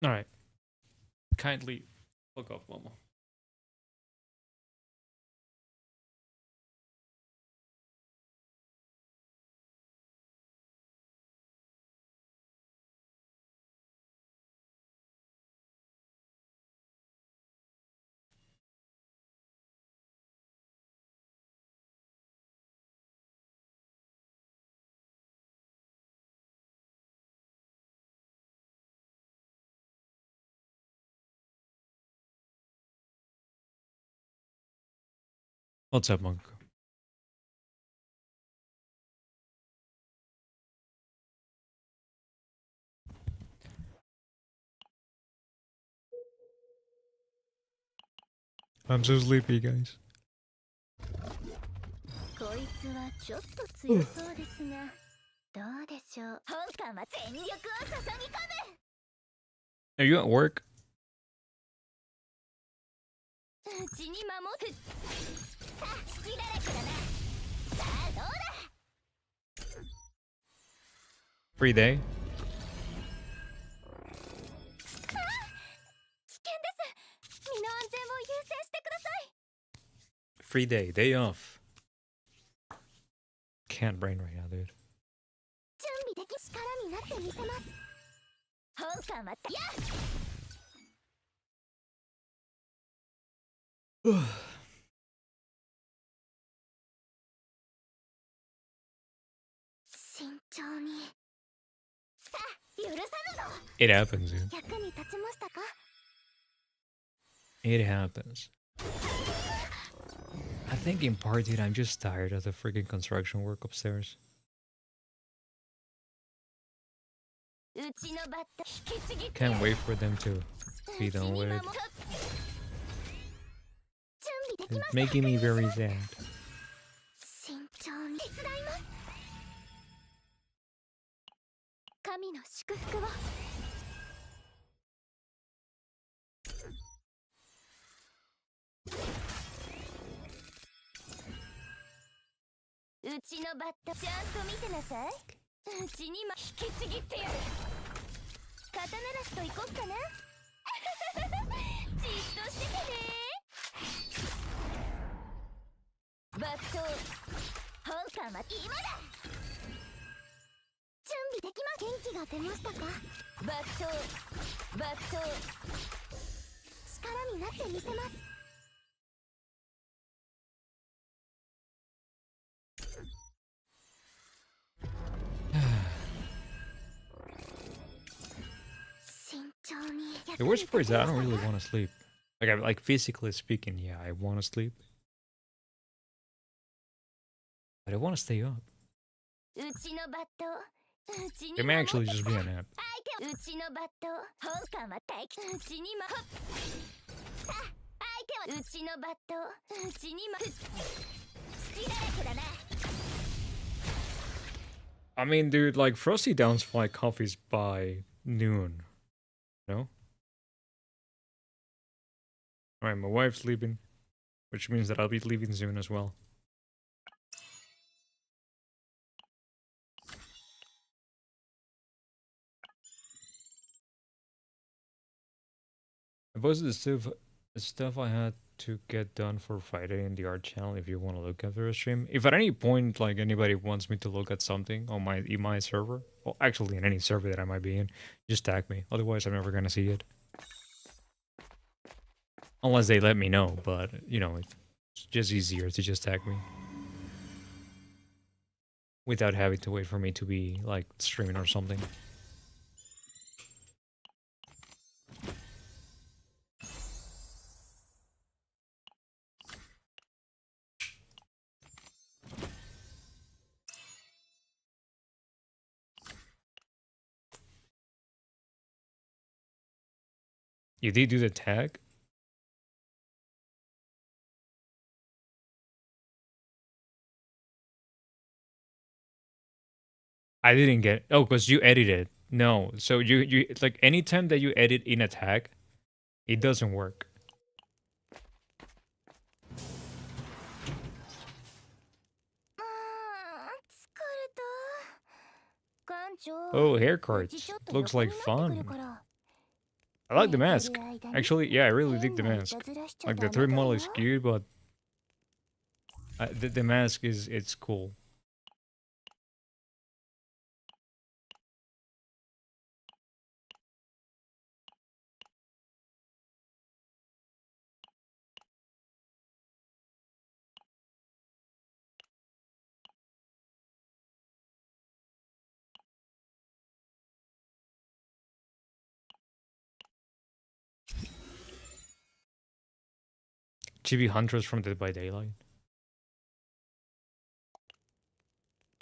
All right. Kindly fuck off, Momo. What's up, Monk? I'm so sleepy, guys. こいつはちょっと強そうですが、どうでしょう。本官は全力を注ぎ込む。 Are you at work? うちに守る。さあ、隙だらけだな。さあ、どうだ。 Free day? 危険です。身の安全を優先してください。 Free day. Day off. Can't brain right now, dude. 準備でき力になってみせます。本官はやっ。 慎重に。さあ、許さぬぞ。 It happens, dude. 役に立ちましたか。 It happens. I think in part, dude, I'm just tired of the freaking construction work upstairs. うちのバット引きちぎって。 Can't wait for them to be うち done に with 守 it. る。準備できま It's した。 making me very sad. 慎重に手伝います。神の祝福を。うちのバットちゃんと見てなさい。うちにも引きちぎってやる。肩慣らしといこっかな。じっとしててね。バット本官は今だ。準備できま。元気が出ましたか。バット力になってみせます。 The worst part is that I don't really want to sleep. Like physically speaking, yeah, I want to sleep. But I want to stay up. It may actually just be a nap. うちのバット本官は待機。うちにもさあ相手はうちのバットうちにも隙だらけだな。 I mean, dude, like Frosty Downs fly coffees by noon. No? Alright, my wife's leaving, which means that I'll be leaving soon as well. I posted the stuff I had to get done for Friday in the art channel if you want to look after a stream. If at any point like anybody wants me to look at something on my server, well actually in any server that I might be in, just tag me. Otherwise I'm never gonna see it. Unless they let me know, but you know, it's just easier to just tag me. Without having to wait for me to be like streaming or something. You did do the tag? I didn't get. Oh, because you edited. No, so you like anytime that you edit in a tag, it doesn't work. Oh, hair cards. Looks like fun. I like the mask. Actually, yeah, I really dig the mask. Like the third model is cute, but the mask it's cool. Chibi Huntress from Dead by Daylight.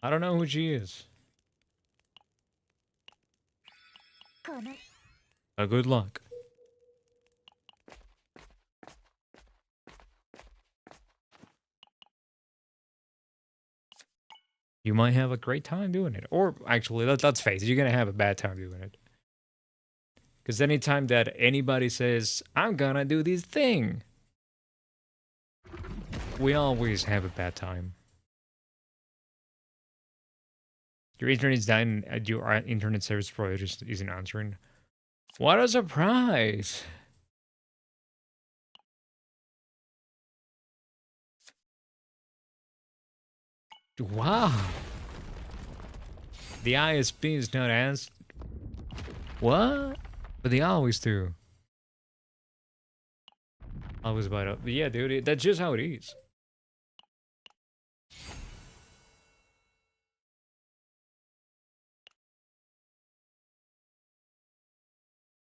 I don't know who she is. Good luck. You might have a great time doing it. Or actually, let's face it, you're going to have a bad time doing it. Because anytime that anybody says, I'm gonna do this thing, we always have a bad time. Your internet's dying and your internet service provider just isn't answering. What a surprise! Wow! The ISP is not answered. What? But they always do. Always about it. But yeah, dude, that's just how it is.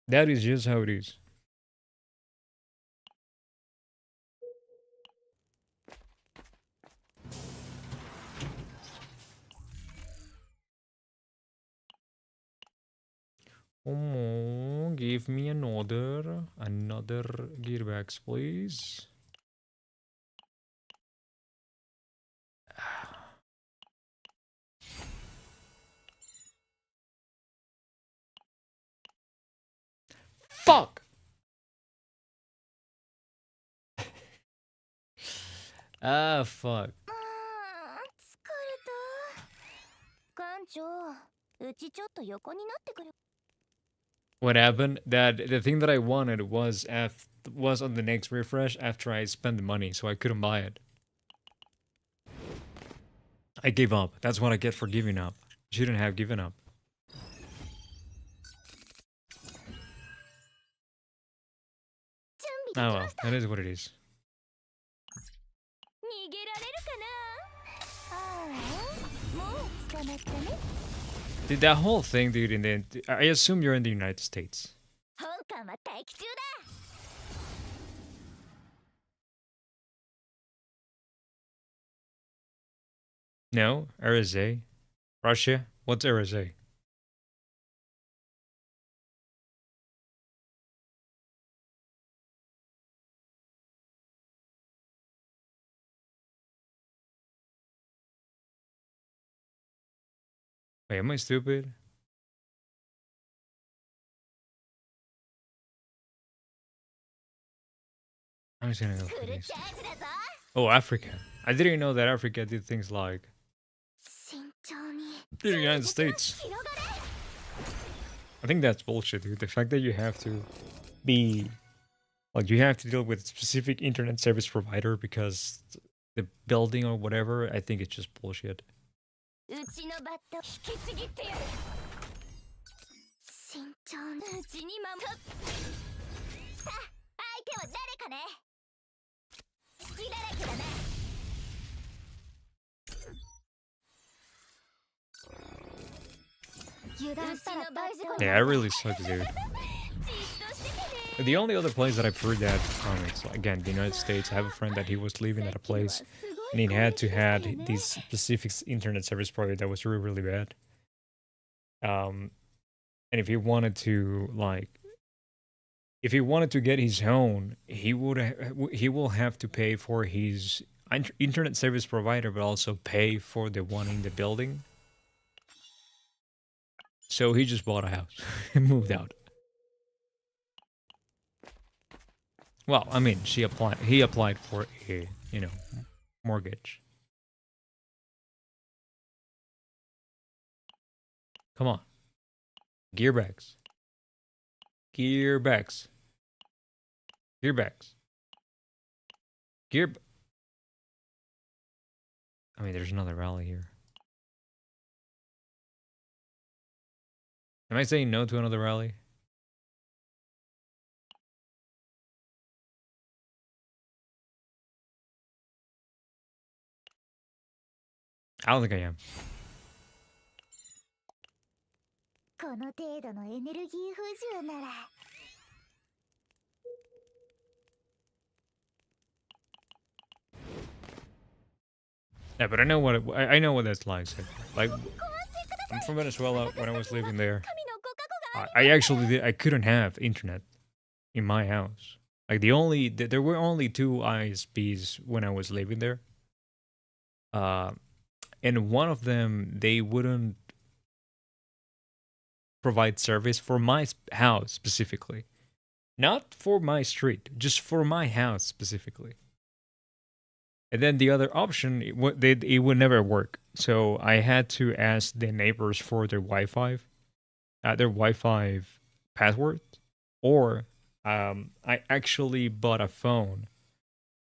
That is just how it is. Oh, give me another gearbox, please. Fuck! Ah, fuck. What happened? That the thing that I wanted was on the next refresh after I spent the money, so I couldn't buy it. I gave up. That's what I get for giving up. Shouldn't have given up. Oh well, that is what it is. Dude, that whole thing, dude, I assume you're in the United States. No? RSA? Russia? What's RSA? Wait, am I stupid? I'm just gonna go for this. Oh, Africa. I didn't know that Africa did things like the United States. I think that's bullshit, dude. The fact that you have to be like you have to deal with a specific internet service provider because the building or whatever, I think it's just bullshit. Yeah, it really sucks, dude. The only other place that I've heard that from is, again, the United States. I have a friend that he was living at a place and he had to had this specific internet service provider that was really, really bad. And if he wanted to, like, if he wanted to get his own, he will have to pay for his internet service provider, but also pay for the one in the building. So he just bought a house and moved out. Well, I mean, he applied for a, mortgage. Come on. Gearbox. Gearbacks. Gearbacks. I mean, there's another rally here. Am I saying no to another rally? I don't think I am. この程度のエネルギー不充なら Yeah, but I know what I know what that's like. So, like, I'm from Venezuela. When I was living there, I actually I couldn't have internet in my house. Like there were only 2 ISPs when I was living there. And one of them they wouldn't provide service for my house specifically, not for my street, just for my house specifically. And then the other option, it would never work. So I had to ask the neighbors for their Wi-Fi password, or I actually bought a phone.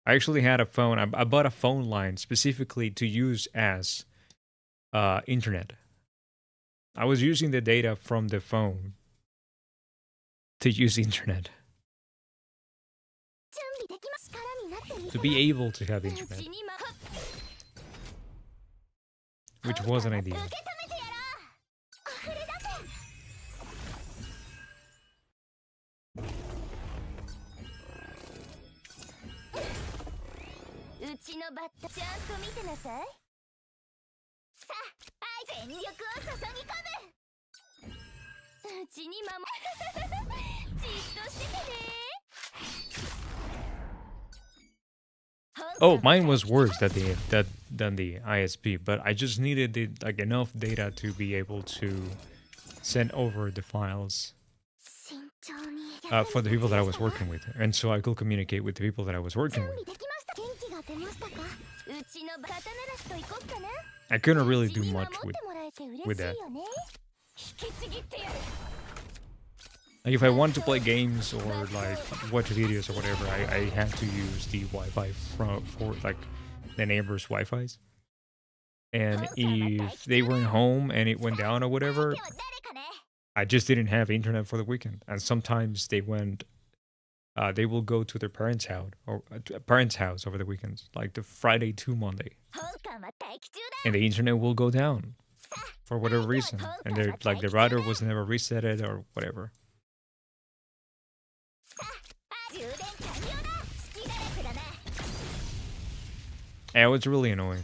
I actually had a phone. I bought a phone line specifically to use as internet. I was using the data from the phone to use internet. To be able to have internet. Which was an idea. Oh, mine was worse than the ISP, but I just needed like enough data to be able to send over the files for the people that I was working with, and so I could communicate with the people that I was working with. I couldn't really do much with that. Like if I wanted to play games or like watch videos or whatever, I had to use the Wi-Fi for like the neighbors' Wi-Fi's. And if they weren't home and it went down or whatever, I just didn't have internet for the weekend. And sometimes they will go to their parents' house or parents' house over the weekends, like the Friday to Monday, and the internet will go down for whatever reason, and they're like the router was never resetted or whatever. Yeah, it was really annoying.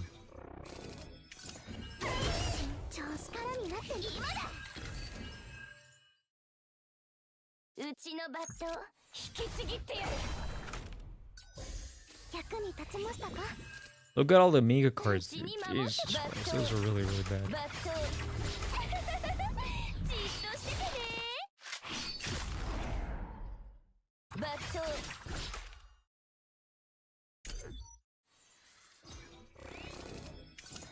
Look at all the mega cards, dude. Jesus Christ, those are really, really bad.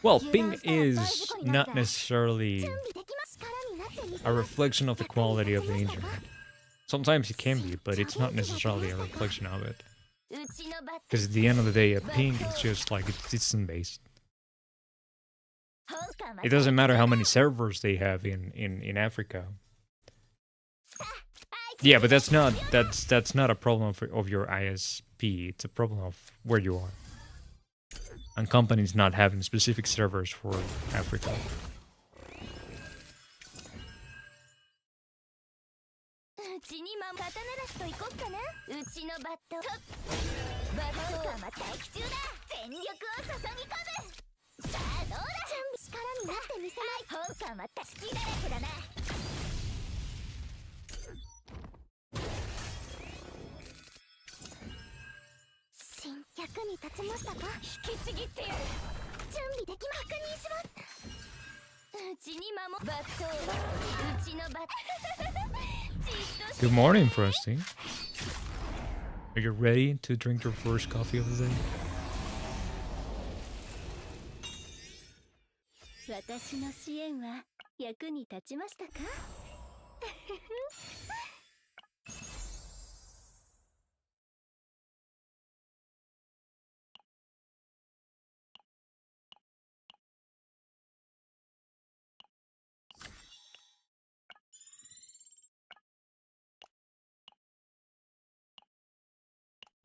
Well, ping is not necessarily a reflection of the quality of the internet. Sometimes it can be, but it's not necessarily a reflection of it. Because at the end of the day, a ping is just like it's distance-based. It doesn't matter how many servers they have in Africa. Yeah, but that's not a problem of your ISP. It's a problem of where you are. And companies not having specific servers for Africa. Good morning, Frosty. Are you ready to drink your first coffee of the day? 私の支援は役に立ちましたか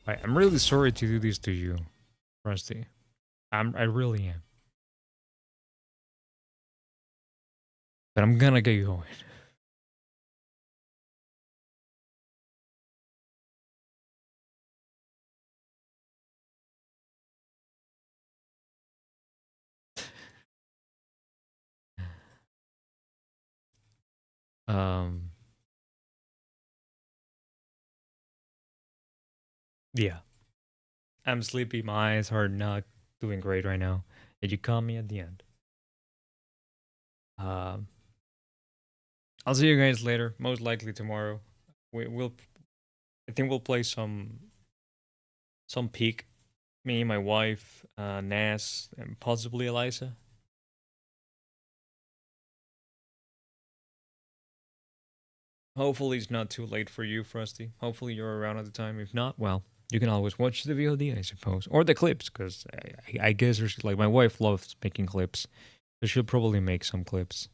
I'm really sorry to do this to you, Rusty. I really am. But I'm gonna get going. Um, yeah. I'm sleepy. My eyes are not doing great right now. And you call me at the end. Um, I'll see you guys later. Most likely tomorrow. We'll. I think we'll play some peak. Me, my wife, Nas, and possibly Eliza. Hopefully it's not too late for you, Frosty. Hopefully you're around at the time. If not, well, you can always watch the VOD, I suppose, or the clips, because I guess there's like my wife loves making clips, so she'll probably make some clips.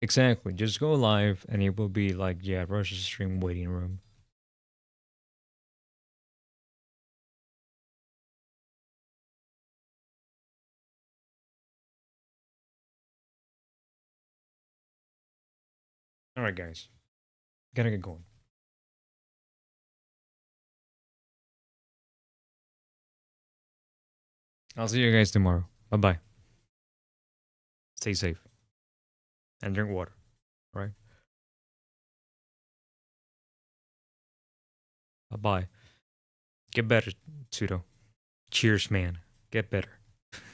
Exactly. Just go live, and it will be like, yeah, Russia's stream waiting room. All right, guys, gotta get going. I'll see you guys tomorrow. Bye bye. Stay safe and drink water. All right. Bye bye. Get better, Tudo. Cheers, man. Get better.